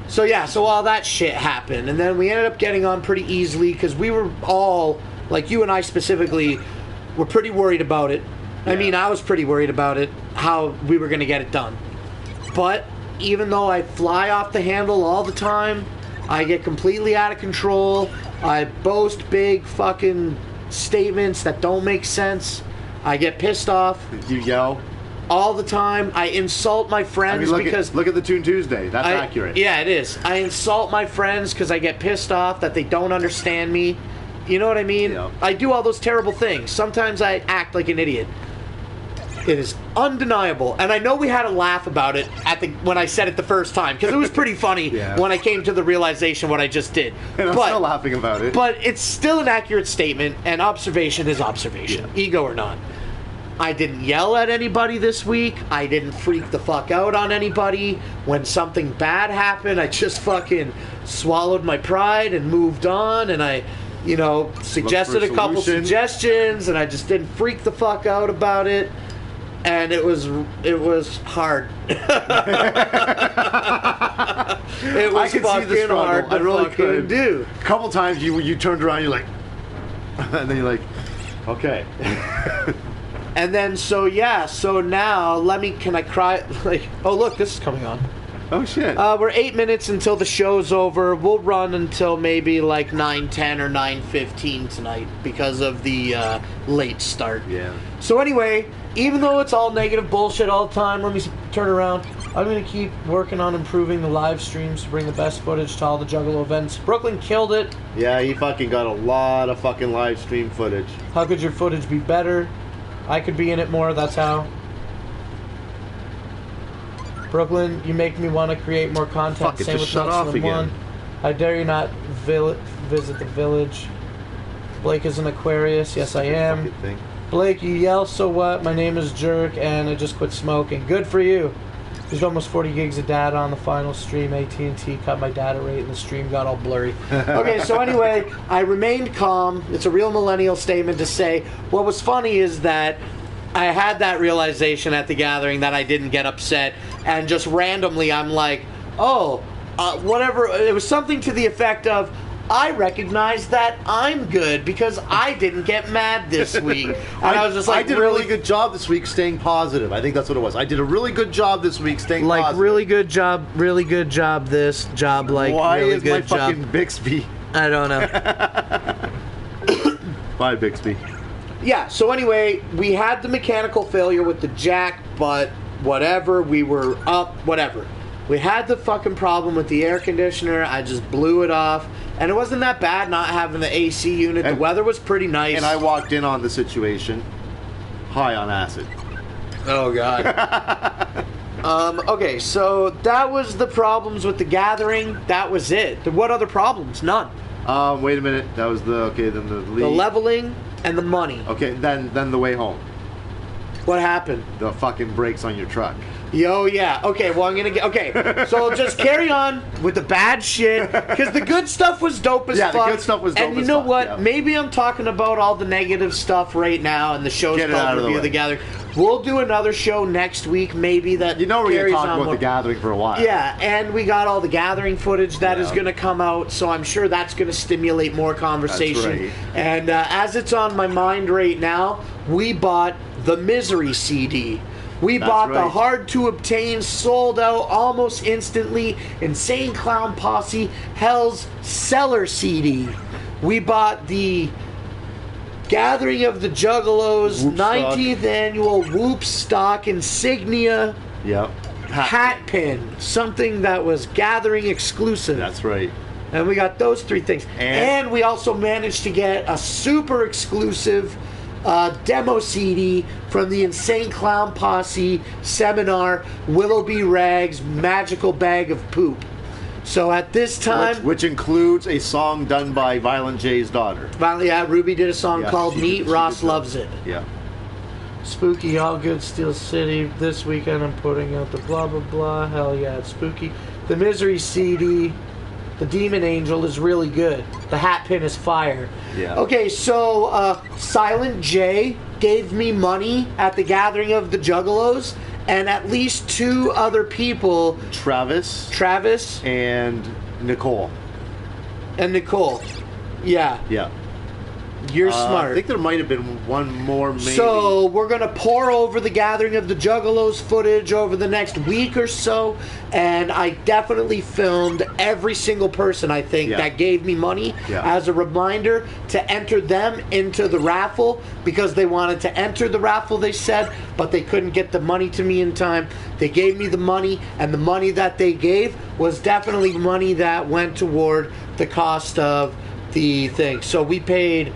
So yeah, so all that shit happened, and then we ended up getting on pretty easily because we were all, like you and I specifically, were pretty worried about it. I mean, I was pretty worried about it, how we were going to get it done. But even though I fly off the handle all the time, I get completely out of control, I boast big fucking statements that don't make sense, I get pissed off. You yell all the time. I insult my friends because look at the Toon Tuesday. That's accurate. Yeah, it is. I insult my friends because I get pissed off that they don't understand me. You know what I mean? Yeah. I do all those terrible things. Sometimes I act like an idiot. It is undeniable, and I know we had a laugh about it when I said it the first time because it was pretty funny when I came to the realization what I just did. And I'm still laughing about it. But it's still an accurate statement, and observation is observation, ego or not. I didn't yell at anybody this week. I didn't freak the fuck out on anybody. When something bad happened, I just fucking swallowed my pride and moved on, and I, suggested a couple suggestions, and I just didn't freak the fuck out about it. And it was hard. It was fucking hard to fucking do. A couple times you turned around, you're like, and then you're like, okay. And then so now can I cry? Like, oh look, this is coming on. Oh shit. We're 8 minutes until the show's over. We'll run until maybe like 9:10 or 9:15 tonight because of the late start. Yeah. So anyway, even though it's all negative bullshit all the time, let me turn around. I'm going to keep working on improving the live streams to bring the best footage to all the Juggalo events. Brooklyn killed it. Yeah, he fucking got a lot of fucking live stream footage. How could your footage be better? I could be in it more, that's how. Brooklyn, you make me want to create more content. Fuck it, Same just with shut Nuts off from again. One. I dare you not visit the village. Blake is an Aquarius. Yes, I am. Thing. Blake, you yell, so what? My name is Jerk, and I just quit smoking. Good for you. There's almost 40 gigs of data on the final stream. AT&T cut my data rate, and the stream got all blurry. Okay, so anyway, I remained calm. It's a real millennial statement to say. What was funny is that I had that realization at the gathering that I didn't get upset, and just randomly I'm like, whatever. It was something to the effect of, I recognize that I'm good because I didn't get mad this week. And I was just like, I did a really good job this week staying positive. I think that's what it was. I did a really good job this week staying positive. Really good job this job, like, why really is good my fucking Bixby? I don't know. Bye, Bixby. Yeah, so anyway, we had the mechanical failure with the jack, but whatever, we were up, whatever. We had the fucking problem with the air conditioner. I just blew it off. And it wasn't that bad not having the AC unit. The weather was pretty nice. And I walked in on the situation high on acid. Oh, God. Okay, so that was the problems with the gathering. That was it. What other problems? None. Wait a minute. That was then the lead. The leveling and the money. Okay, then the way home. What happened? The fucking brakes on your truck. Yo, yeah. Okay, well, I'm going to okay. So just carry on with the bad shit, because the good stuff was dope as fuck. Yeah, the good stuff was dope as fuck. And you know what? Yeah. Maybe I'm talking about all the negative stuff right now, and the show's called Review the Gathering. We'll do another show next week, maybe, that we're going to talk about more. the gathering for a while. Yeah, and we got all the gathering footage that is going to come out, so I'm sure that's going to stimulate more conversation. That's right. And as it's on my mind right now, we bought the Misery CD. We bought the hard-to-obtain, sold-out, almost instantly, Insane Clown Posse, Hell's Cellar CD. We bought the Gathering of the Juggalos, 19th annual Whoop Stock Insignia hat pin. Something that was Gathering exclusive. That's right. And we got those three things. And we also managed to get a super exclusive demo CD from the Insane Clown Posse seminar, Willoughby Rags Magical Bag of Poop. So at this time, which includes a song done by Violent J's daughter. Yeah, Ruby did a song called Neat. Ross loves it. Yeah. Spooky, all good, Steel City. This weekend I'm putting out the blah blah blah. Hell yeah, it's spooky. The Misery CD. The Demon Angel is really good. The hat pin is fire. Yeah. Okay, so Silent J gave me money at the gathering of the Juggalos, and at least 2 other people. Travis. And Nicole. Yeah. Yeah. You're smart. I think there might have been one more, maybe. So we're going to pour over the gathering of the Juggalos footage over the next week or so, and I definitely filmed every single person, I think, that gave me money as a reminder to enter them into the raffle, because they wanted to enter the raffle, they said, but they couldn't get the money to me in time. They gave me the money, and the money that they gave was definitely money that went toward the cost of the thing. So we paid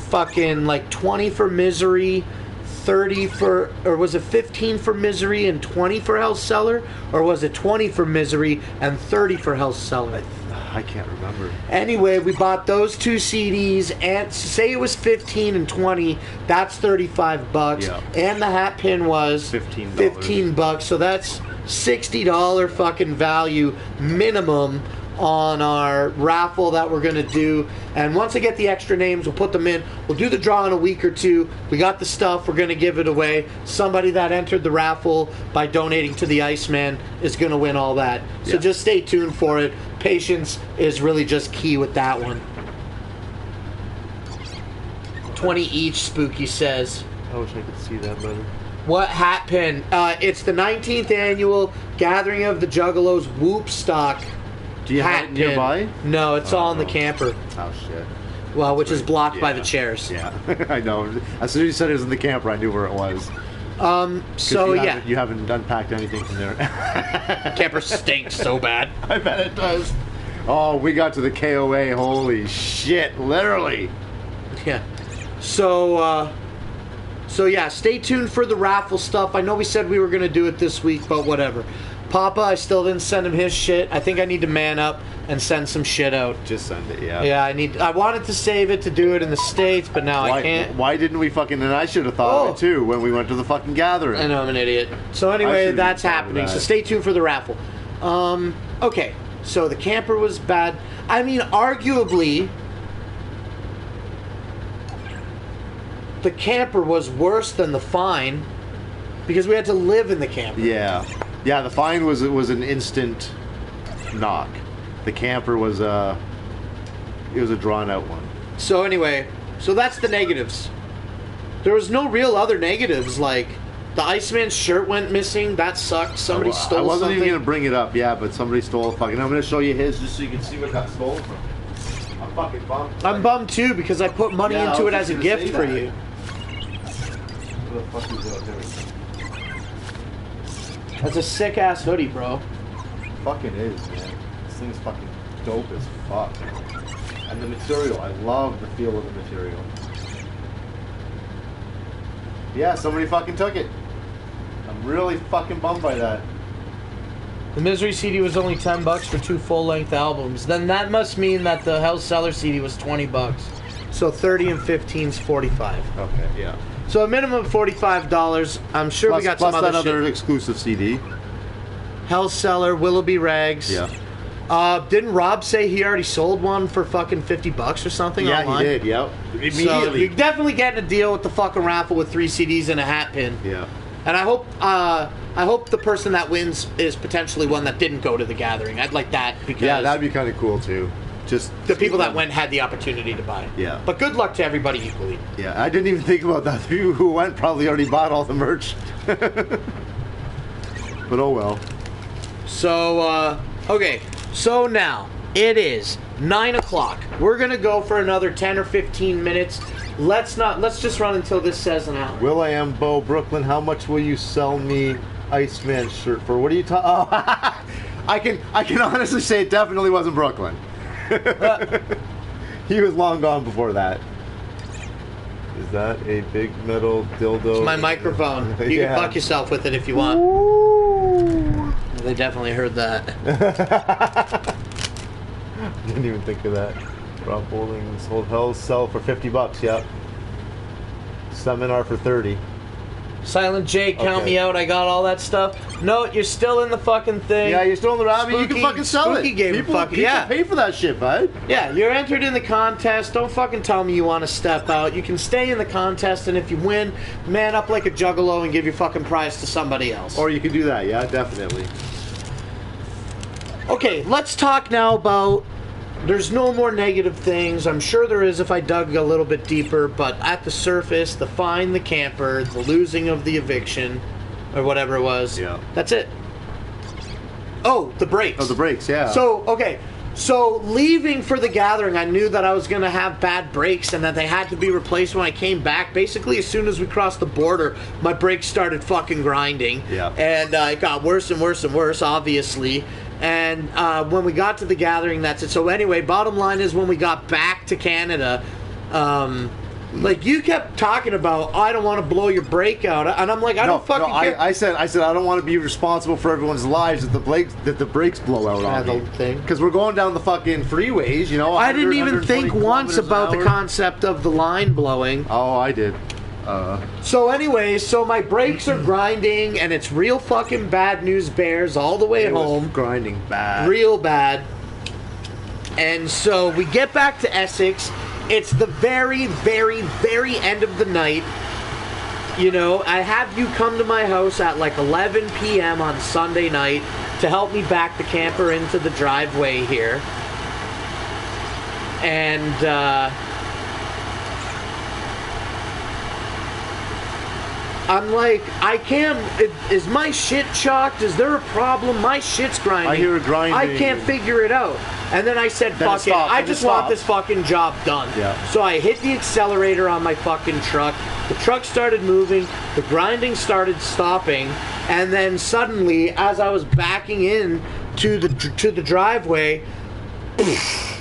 fucking like 20 for Misery, 30 for, or was it 15 for Misery and 20 for Hell's Cellar, or was it 20 for Misery and 30 for Hell's Cellar? I can't remember. Anyway, we bought those 2 CDs, and say it was 15 and 20, that's $35. Yeah. And the hat pin was $15. So that's $60 fucking value minimum on our raffle that we're going to do. And once I get the extra names, we'll put them in. We'll do the draw in a week or 2. We got the stuff. We're going to give it away. Somebody that entered the raffle by donating to the Iceman is going to win all that. So just stay tuned for it. Patience is really just key with that one. 20 each, Spooky says. I wish I could see that better. What hat pin? It's the 19th annual Gathering of the Juggalos Whoop Stock. Do you have it nearby? No, it's all in the camper. Oh, shit. Well, which is blocked by the chairs. Yeah, I know. As soon as you said it was in the camper, I knew where it was. So, you haven't unpacked anything from there. Camper stinks so bad. I bet it does. Oh, we got to the KOA. Holy shit, literally. Yeah. So yeah, stay tuned for the raffle stuff. I know we said we were going to do it this week, but whatever. Papa, I still didn't send him his shit. I think I need to man up and send some shit out. Just send it, yeah. Yeah, I wanted to save it to do it in the States, but now I can't. Why didn't we fucking... And I should have thought of it, too, when we went to the fucking gathering. I know, I'm an idiot. So anyway, that's happening. So stay tuned for the raffle. Okay, so the camper was bad. I mean, arguably, the camper was worse than the fine, because we had to live in the camper. Yeah. Yeah, the fine was an instant knock. The camper was it was a drawn out one. So anyway, so that's the negatives. There was no real other negatives, like the Iceman's shirt went missing. That sucked. Somebody stole something. I wasn't even gonna bring it up, but somebody stole a fucking. I'm gonna show you his just so you can see what got stolen from. I'm fucking bummed. I'm bummed too, because I put money into it as a gift for you. What the fuck is out there? That's a sick ass hoodie, bro. Fucking is, man. This thing's fucking dope as fuck. And the material, I love the feel of the material. Yeah, somebody fucking took it. I'm really fucking bummed by that. The Misery CD was only $10 for 2 full-length albums. Then that must mean that the Hell's Cellar CD was $20. So 30 and 15 is 45. Okay, yeah. So a minimum of $45. I'm sure we got some other shit. Plus that other exclusive CD. Hell's Cellar, Willoughby Rags. Yeah. Didn't Rob say he already sold one for fucking $50 or something online? Yeah, he did, yep. Immediately. So you're definitely getting a deal with the fucking raffle with 3 CDs and a hat pin. Yeah. And I hope the person that wins is potentially one that didn't go to the gathering. I'd like that, because... Yeah, that'd be kind of cool, too. Just the people that went had the opportunity to buy. Yeah. But good luck to everybody equally. Yeah, I didn't even think about that. The people who went probably already bought all the merch. But oh well. So, okay. So now, it is 9 o'clock. We're going to go for another 10 or 15 minutes. Let's just run until this says an hour. Will.i.am, Bo, Brooklyn, how much will you sell me Iceman shirt for? What are you talking... Oh, I can honestly say it definitely wasn't Brooklyn. He was long gone before that. Is that a big metal dildo? It's my microphone. You can fuck yourself with it if you want. Ooh. They definitely heard that. Didn't even think of that. Rob Holdings, Hold Hell's sell for $50. Yep. Seminar for 30. Silent J, count me out. I got all that stuff. No, you're still in the fucking thing. Yeah, you're still in the rabbit. You can fucking sell Spooky it. Game People pay for that shit, bud. Yeah, you're entered in the contest. Don't fucking tell me you want to step out. You can stay in the contest, and if you win, man up like a juggalo and give your fucking prize to somebody else. Or you can do that, yeah, definitely. Okay, let's talk now about... There's no more negative things. I'm sure there is if I dug a little bit deeper, but at the surface, the fine, the camper, the losing of the eviction, or whatever it was. Yeah. That's it. Oh, the brakes. Oh, the brakes, yeah. So, okay. So, leaving for the gathering, I knew that I was going to have bad brakes and that they had to be replaced when I came back. Basically, as soon as we crossed the border, my brakes started fucking grinding. Yeah. And it got worse and worse and worse, obviously. And when we got to the gathering, that's it. So anyway, bottom line is when we got back to Canada, like you kept talking about, I don't want to blow your brake out, and I'm like, I don't fucking care. I said I don't want to be responsible for everyone's lives that the brakes blow out on me. Because we're going down the fucking freeways, you know. I didn't even think once about the concept of the line blowing. Oh, I did. So anyways, so my brakes are grinding, and it's real fucking bad news bears all the way home. Grinding bad. Real bad. And so we get back to Essex. It's the very, very, very end of the night. You know, I have you come to my house at like 11 p.m. on Sunday night to help me back the camper into the driveway here. And, I'm like, I can't... Is my shit chalked? Is there a problem? My shit's grinding. I hear it grinding. I can't figure it out. And then I said, fuck it. I just want this fucking job done. Yeah. So I hit the accelerator on my fucking truck. The truck started moving. The grinding started stopping. And then suddenly, as I was backing in to the driveway...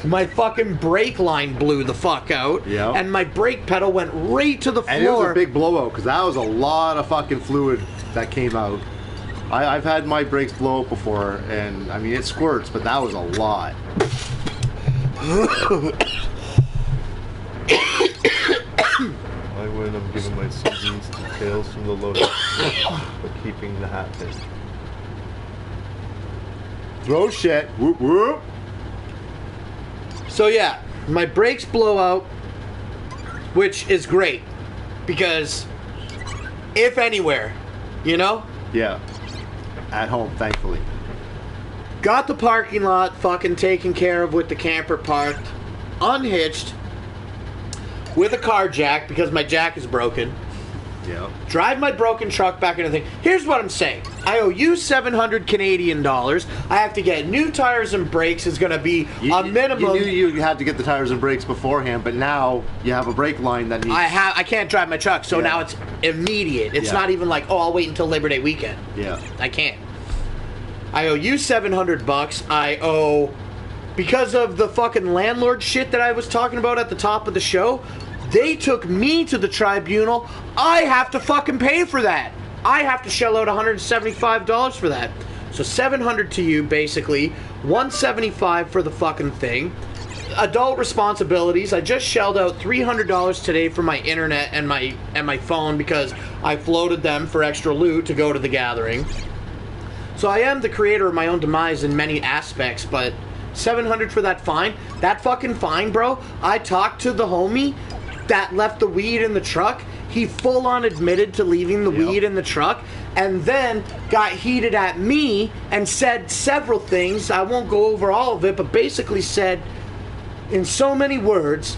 my fucking brake line blew the fuck out, and my brake pedal went right to the floor. And it was a big blowout, because that was a lot of fucking fluid that came out. I've had my brakes blow up before, and I mean, it squirts, but that was a lot. I wouldn't have given my CDs to Tales from the Lotus, but keeping the hat pin. Throw shit. Whoop whoop. So yeah, my brakes blow out, which is great, because if anywhere, you know? Yeah. At home, thankfully. Got the parking lot fucking taken care of with the camper parked, unhitched, with a car jack, because my jack is broken. Yeah. Drive my broken truck back into the thing. Here's what I'm saying. I owe you 700 Canadian dollars. I have to get new tires and brakes. Is going to be a minimum. You knew you had to get the tires and brakes beforehand, but now you have a brake line that needs... I can't drive my truck, so now it's immediate. It's not even like, oh, I'll wait until Labor Day weekend. Yeah. I can't. I owe you $700. I owe... Because of the fucking landlord shit that I was talking about at the top of the show, they took me to the tribunal. I have to fucking pay for that. I have to shell out $175 for that. So $700 to you, basically. $175 for the fucking thing. Adult responsibilities. I just shelled out $300 today for my internet and my phone because I floated them for extra loot to go to the gathering. So I am the creator of my own demise in many aspects, but $700 for that fine. That fucking fine, bro. I talked to the homie that left the weed in the truck. He full on admitted to leaving the weed in the truck, and then got heated at me and said several things. I won't go over all of it, but basically said in so many words,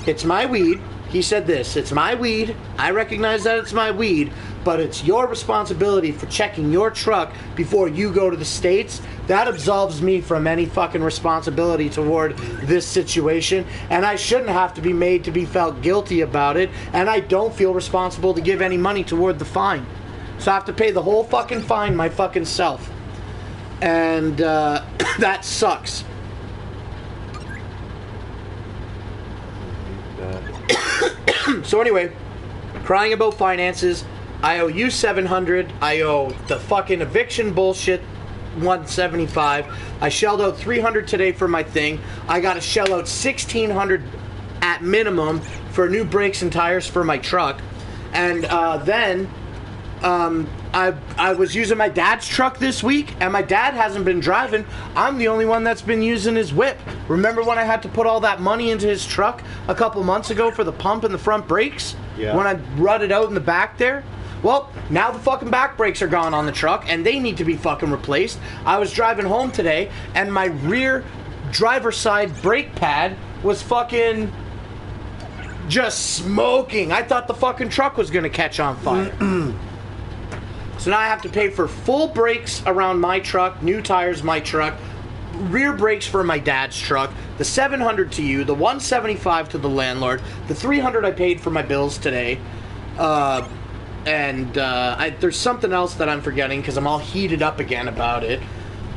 it's my weed. He said this, it's my weed. I recognize that it's my weed, but it's your responsibility for checking your truck before you go to the States. That absolves me from any fucking responsibility toward this situation, and I shouldn't have to be made to be felt guilty about it, and I don't feel responsible to give any money toward the fine. So I have to pay the whole fucking fine my fucking self. And that sucks. So anyway, crying about finances. I owe you $700. I owe the fucking eviction bullshit $175. I shelled out $300 today for my thing. I got to shell out $1,600 at minimum for new brakes and tires for my truck. And then I was using my dad's truck this week, and my dad hasn't been driving. I'm the only one that's been using his whip. Remember when I had to put all that money into his truck a couple months ago for the pump and the front brakes? Yeah. When I rutted out in the back there? Well, now the fucking back brakes are gone on the truck, and they need to be fucking replaced. I was driving home today, and my rear driver's side brake pad was fucking just smoking. I thought the fucking truck was gonna catch on fire. So now I have to pay for full brakes around my truck, new tires my truck, rear brakes for my dad's truck, the $700 to you, the $175 to the landlord, the $300 I paid for my bills today, and there's something else that I'm forgetting because I'm all heated up again about it.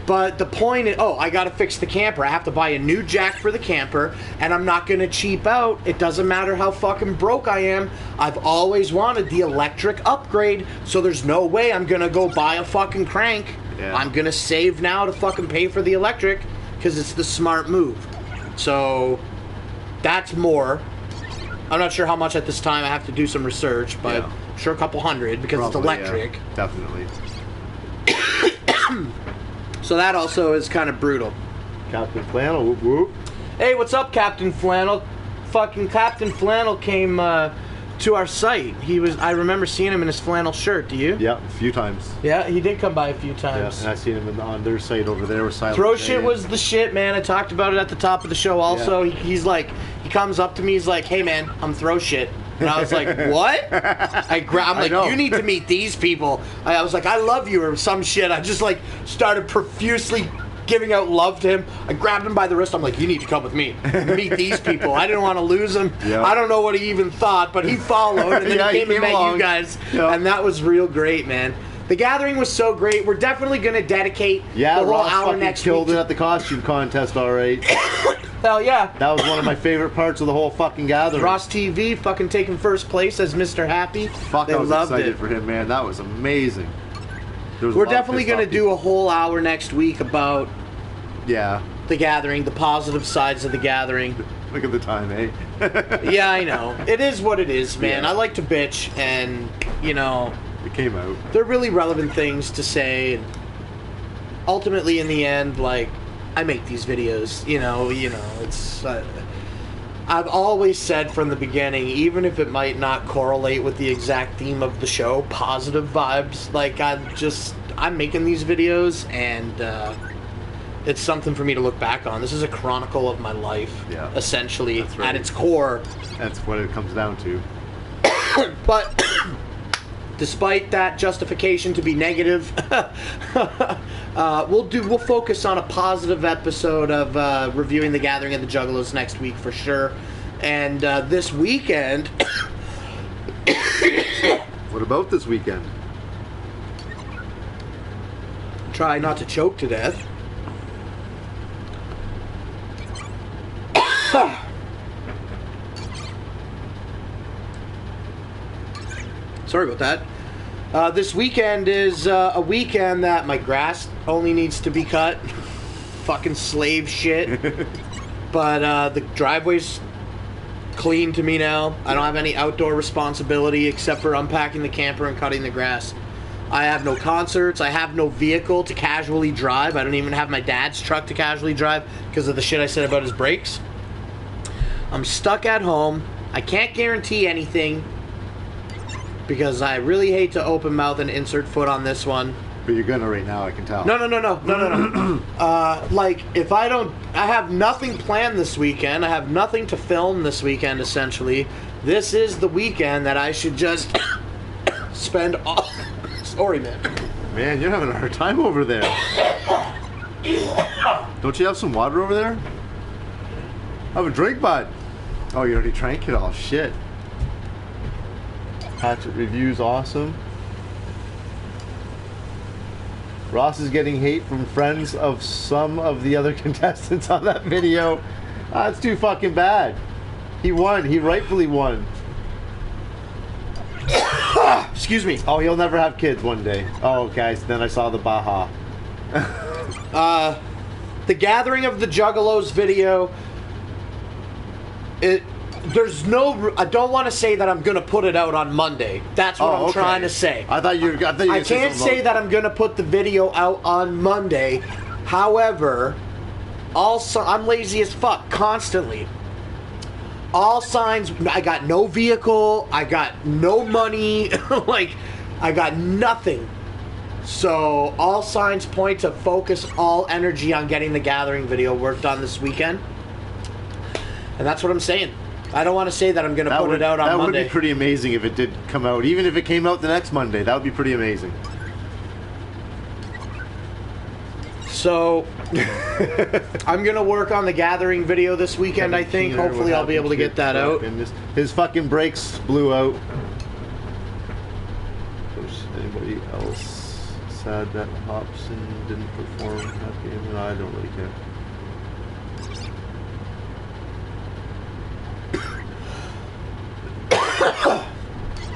But the point is, I got to fix the camper. I have to buy a new jack for the camper, and I'm not going to cheap out. It doesn't matter how fucking broke I am. I've always wanted the electric upgrade, so there's no way I'm going to go buy a fucking crank. Yeah. I'm going to save now to fucking pay for the electric because it's the smart move. So that's more. I'm not sure how much at this time. I have to do some research, but I'm sure a couple hundred because probably, it's electric. Yeah, definitely. So that also is kind of brutal. Captain Flannel, whoop whoop. Hey, what's up, Captain Flannel? Fucking Captain Flannel came to our site. I remember seeing him in his flannel shirt. Do you? Yeah, a few times. Yeah, he did come by a few times. Yeah, and I seen him on their site over there with Silent Throw Shit was the shit, man. I talked about it at the top of the show also. Yeah. He comes up to me, he's like, hey, man, I'm Throw Shit. And I was like, what? I'm like, you need to meet these people. I was like, I love you or some shit. I just like started profusely giving out love to him. I grabbed him by the wrist. I'm like, you need to come with me. Meet these people. I didn't want to lose him. Yep. I don't know what he even thought, but he followed and then he came and met along. You guys. Yep. And that was real great, man. The gathering was so great. We're definitely going to dedicate the whole Ross hour next killed week. It at the costume contest, all right. Hell yeah. That was one of my favorite parts of the whole fucking gathering. Ross TV fucking taking first place as Mr. Happy. Fuck, I was excited for him, man. That was amazing. We're definitely going to do a whole hour next week about the gathering, the positive sides of the gathering. Look at the time, eh? Yeah, I know. It is what it is, man. Yeah. I like to bitch, and, you know... It came out. They're really relevant things to say, and ultimately, in the end, like, I make these videos, you know, it's... I've always said from the beginning, even if it might not correlate with the exact theme of the show, positive vibes, like, I'm making these videos, and it's something for me to look back on. This is a chronicle of my life, essentially, right. At its core. That's what it comes down to. But... Despite that justification to be negative, we'll focus on a positive episode of reviewing the gathering of the Juggalos next week for sure. And this weekend, what about this weekend? Try not to choke to death. Sorry about that. This weekend is a weekend that my grass only needs to be cut. Fucking slave shit. But the driveway's clean to me now. I don't have any outdoor responsibility except for unpacking the camper and cutting the grass. I have no concerts. I have no vehicle to casually drive. I don't even have my dad's truck to casually drive because of the shit I said about his brakes. I'm stuck at home. I can't guarantee anything. Because I really hate to open mouth and insert foot on this one. But you're gonna right now, I can tell. No. Like, if I have nothing planned this weekend. I have nothing to film this weekend, essentially. This is the weekend that I should just spend all... Sorry, man. Man, you're having a hard time over there. Don't you have some water over there? Have a drink, bud. Oh, you already drank it? Oh, shit. Hatchet reviews, awesome. Ross is getting hate from friends of some of the other contestants on that video. That's too fucking bad. He won. He rightfully won. Excuse me. Oh, he'll never have kids one day. Oh, okay. So then I saw the Baja. The Gathering of the Juggalos video. there's no. I don't want to say that I'm gonna put it out on Monday. That's what I'm trying to say. I thought you. I can't say that I'm gonna put the video out on Monday. However, I'm lazy as fuck constantly. All signs. I got no vehicle. I got no money. Like, I got nothing. So all signs point to focus all energy on getting the Gathering video worked on this weekend. And that's what I'm saying. I don't want to say that I'm going to put it out on Monday. That would be pretty amazing if it did come out. Even if it came out the next Monday, that would be pretty amazing. So, I'm going to work on the Gathering video this weekend, I think. Hopefully I'll be able to get that out. His fucking brakes blew out. Anybody else sad that Hobson didn't perform that game? No, I don't really care.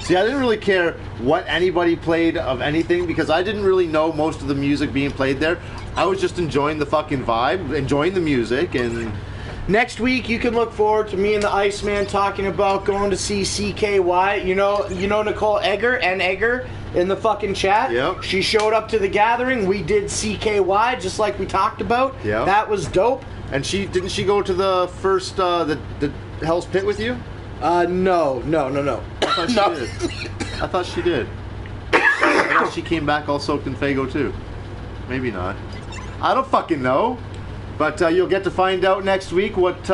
See, I didn't really care what anybody played of anything because I didn't really know most of the music being played there. I was just enjoying the fucking vibe, enjoying the music, and next week you can look forward to me and the Iceman talking about going to see CKY. You know Nicole Egger in the fucking chat. Yep. She showed up to the Gathering. We did CKY just like we talked about. Yeah. That was dope. And didn't she go to the first the Hell's Pit with you? No. I thought she did. I thought she did. I thought she came back all soaked in Faygo too. Maybe not. I don't fucking know. But you'll get to find out next week what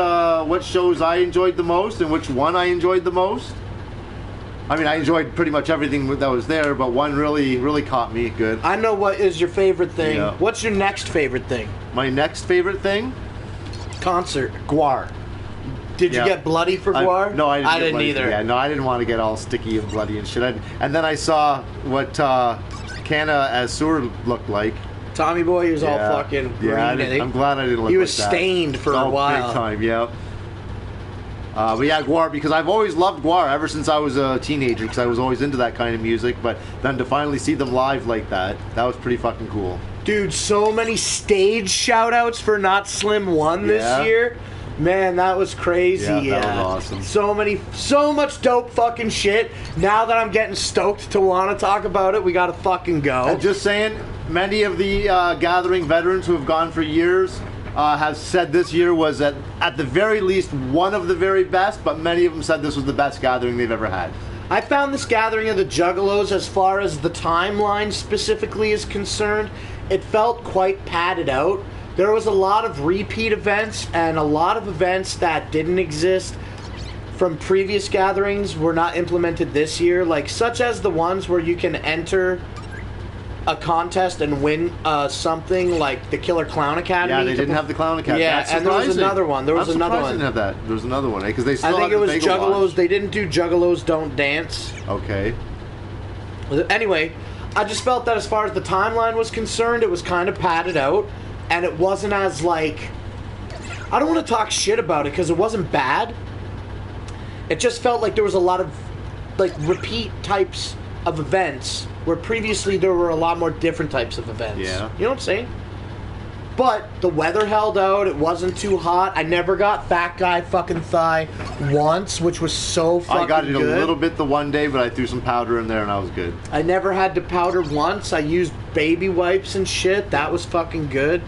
shows I enjoyed the most and which one I enjoyed the most. I mean, I enjoyed pretty much everything that was there, but one really caught me good. I know what is your favorite thing. Yeah. What's your next favorite thing? My next favorite thing? Concert. Guar. Did you get bloody for Guar? No, I didn't either. Yeah, no, I didn't want to get all sticky and bloody and shit. And then I saw what Canna as Sewer looked like. Tommy Boy, he was all fucking green. Yeah, I'm glad I didn't look like that. He was stained for a while. Big time, yeah. But yeah, Guar, because I've always loved Guar ever since I was a teenager, because I was always into that kind of music. But then to finally see them live like that was pretty fucking cool. Dude, so many stage shout-outs for Not Slim 1 this year. Man, that was crazy. Yeah, that was awesome. So much dope fucking shit. Now that I'm getting stoked to want to talk about it, we gotta fucking go. And just saying, many of the Gathering veterans who have gone for years have said this year was at the very least one of the very best, but many of them said this was the best Gathering they've ever had. I found this Gathering of the Juggalos, as far as the timeline specifically is concerned, it felt quite padded out. There was a lot of repeat events and a lot of events that didn't exist from previous gatherings were not implemented this year, like such as the ones where you can enter a contest and win something like the Killer Clown Academy. Yeah, they didn't have the Clown Academy. Yeah, That's and there was surprising. another one. There was I'm another surprised one. They didn't have that. There was another one, because they still I think it was Faygo Juggalos. Lodge. They didn't do Juggalos Don't Dance. Okay. Anyway, I just felt that as far as the timeline was concerned, it was kind of padded out, and it wasn't as like... I don't want to talk shit about it because it wasn't bad. It just felt like there was a lot of like repeat types of events where previously there were a lot more different types of events. Yeah. You know what I'm saying? But the weather held out. It wasn't too hot. I never got fat guy fucking thigh once, which was so fucking good. I got it a little bit the one day, but I threw some powder in there and I was good. I never had to powder once. I used baby wipes and shit. That was fucking good.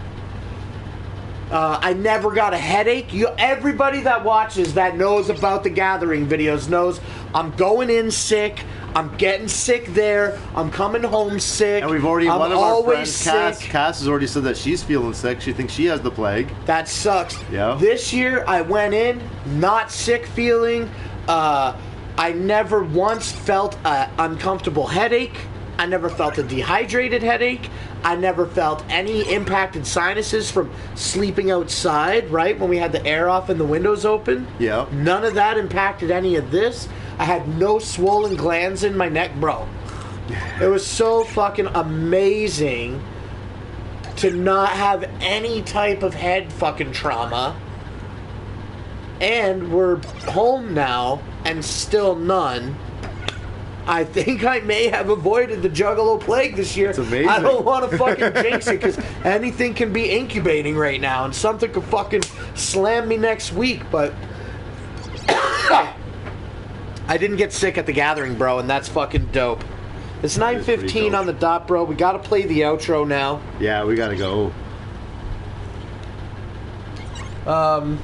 I never got a headache. Everybody that watches that knows about the Gathering videos knows I'm going in sick. I'm getting sick there. I'm coming home sick. And we've already, one of our friends, Cass, sick. Cass has already said that she's feeling sick. She thinks she has the plague. That sucks. Yeah. This year, I went in not sick feeling. I never once felt an uncomfortable headache. I never felt a dehydrated headache. I never felt any impacted sinuses from sleeping outside, right? When we had the air off and the windows open. Yeah. None of that impacted any of this. I had no swollen glands in my neck, bro. It was so fucking amazing to not have any type of head fucking trauma. And we're home now and still none. I think I may have avoided the Juggalo plague this year. It's amazing. I don't want to fucking jinx it because anything can be incubating right now and something could fucking slam me next week. But I didn't get sick at the gathering, bro, and that's fucking dope. It's 9:15 on the dot, bro. We gotta play the outro now. Yeah, we gotta go. And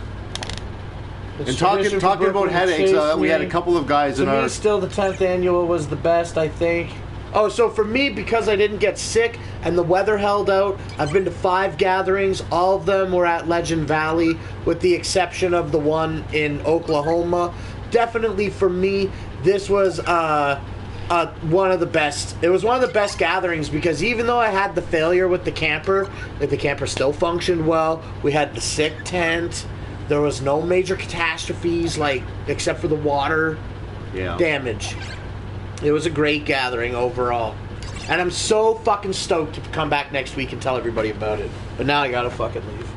talking about headaches, we had a couple of guys in our... To me, still the 10th annual was the best, I think. Oh, so for me, because I didn't get sick and the weather held out, I've been to 5 gatherings. All of them were at Legend Valley, with the exception of the one in Oklahoma. Definitely for me, this was one of the best. It was one of the best gatherings because even though I had the failure with the camper still functioned well. We had the sick tent. There was no major catastrophes, except for the water damage. It was a great gathering overall. And I'm so fucking stoked to come back next week and tell everybody about it. But now I gotta fucking leave.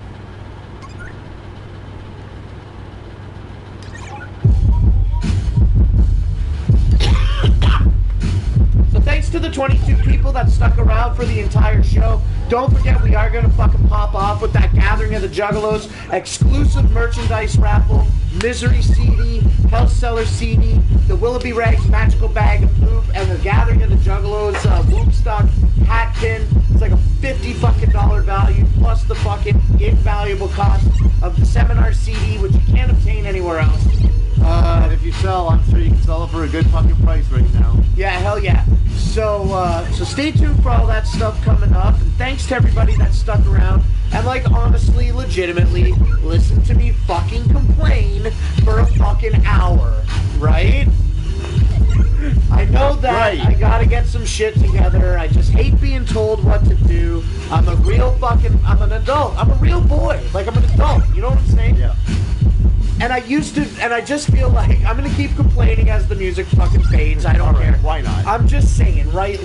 So thanks to the 22 people that stuck around for the entire show. Don't forget, we are gonna fucking pop off with that Gathering of the Juggalos exclusive merchandise raffle, Misery CD, Hell Cellar CD, the Willoughby Rags Magical Bag of Poop, and the Gathering of the Juggalos Whoopstock hat pin. It's like a $50 fucking value, plus the fucking invaluable cost of the seminar CD, which you can't obtain anywhere else. If you sell, I'm sure you can sell it for a good fucking price right now. Yeah, hell yeah. So stay tuned for all that stuff coming up. And thanks to everybody that stuck around. And honestly, legitimately, listen to me fucking complain for a fucking hour, right? I know that I gotta get some shit together. I just hate being told what to do. I'm an adult. I'm a real boy. I'm an adult. You know what I'm saying? Yeah. And I just feel like I'm gonna keep complaining as the music fucking fades. I don't care. Why not? I'm just saying, right?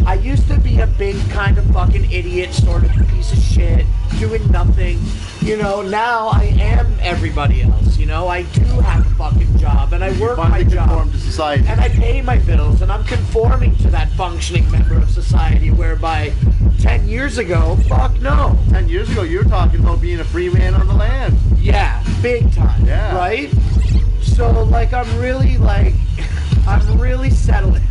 I used to be a big kind of fucking idiot, sort of piece of shit, doing nothing. Now I am everybody else. I do have a fucking job, and I work my job. Conform to society. And I pay my bills, and I'm conforming to that functioning member of society, whereby 10 years ago, fuck no. 10 years ago, you were talking about being a free man on the land. Yeah, big time. Yeah. Right? So, I'm really settling.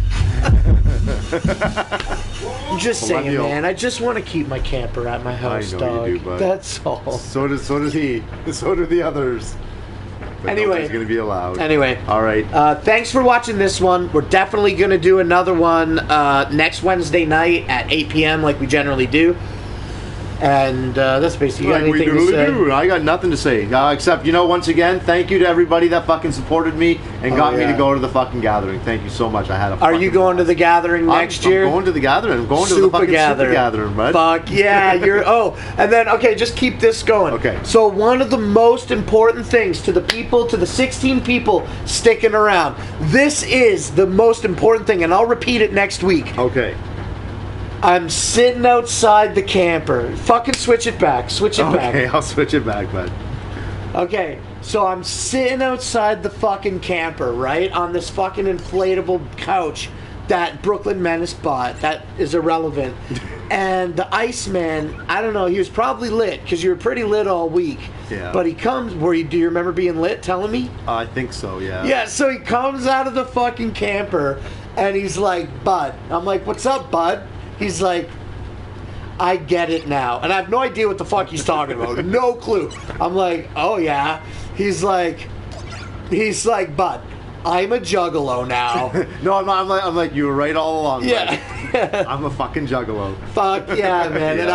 I'm just saying, man. I just want to keep my camper at my house, dog. You do, bud. That's all. So does he. So do the others. But anyway, nobody's gonna be allowed. Anyway, all right. Thanks for watching this one. We're definitely gonna do another one next Wednesday night at 8 p.m. like we generally do. And that's basically, you got anything to say? I got nothing to say. Except, once again, thank you to everybody that fucking supported me and got me to go to the fucking gathering. Thank you so much. I had a Are you going to the gathering next year? I'm going to the gathering. I'm going to the fucking super gathering, bud. Fuck yeah, and then, just keep this going. Okay. So one of the most important things to the 16 people sticking around, this is the most important thing, and I'll repeat it next week. Okay. I'm sitting outside the camper. Fucking switch it back. Back. Okay, I'll switch it back, bud. Okay, so I'm sitting outside the fucking camper, right? On this fucking inflatable couch that Brooklyn Menace bought. That is irrelevant. And the Iceman, I don't know, he was probably lit, because you were pretty lit all week. Yeah. But he comes, do you remember being lit, telling me? I think so, yeah. Yeah, so he comes out of the fucking camper, and he's like, Bud. I'm like, what's up, Bud? He's like, I get it now. And I have no idea what the fuck he's talking about. No clue. I'm like, oh yeah. He's like, Bud, I'm a juggalo now. No, I'm like, you were right all along. Yeah. I'm a fucking juggalo. Fuck yeah, man. Yeah. And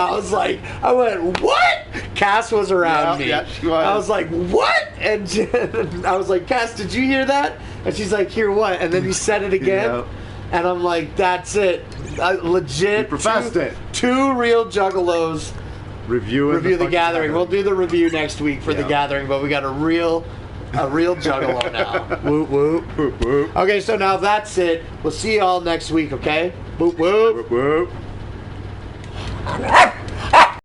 I went, what? Cass was around me. Yeah, she was. I was like, what? And I was like, Cass, did you hear that? And she's like, hear what? And then he said it again. Yeah. And I'm like, that's it. Legit. You professed it. Two real juggalos review the gathering. We'll do the review next week for the gathering, but we got a real juggalo now. Whoop whoop. Whoop whoop. Okay, so now that's it. We'll see you all next week, okay? Whoop whoop. Whoop whoop.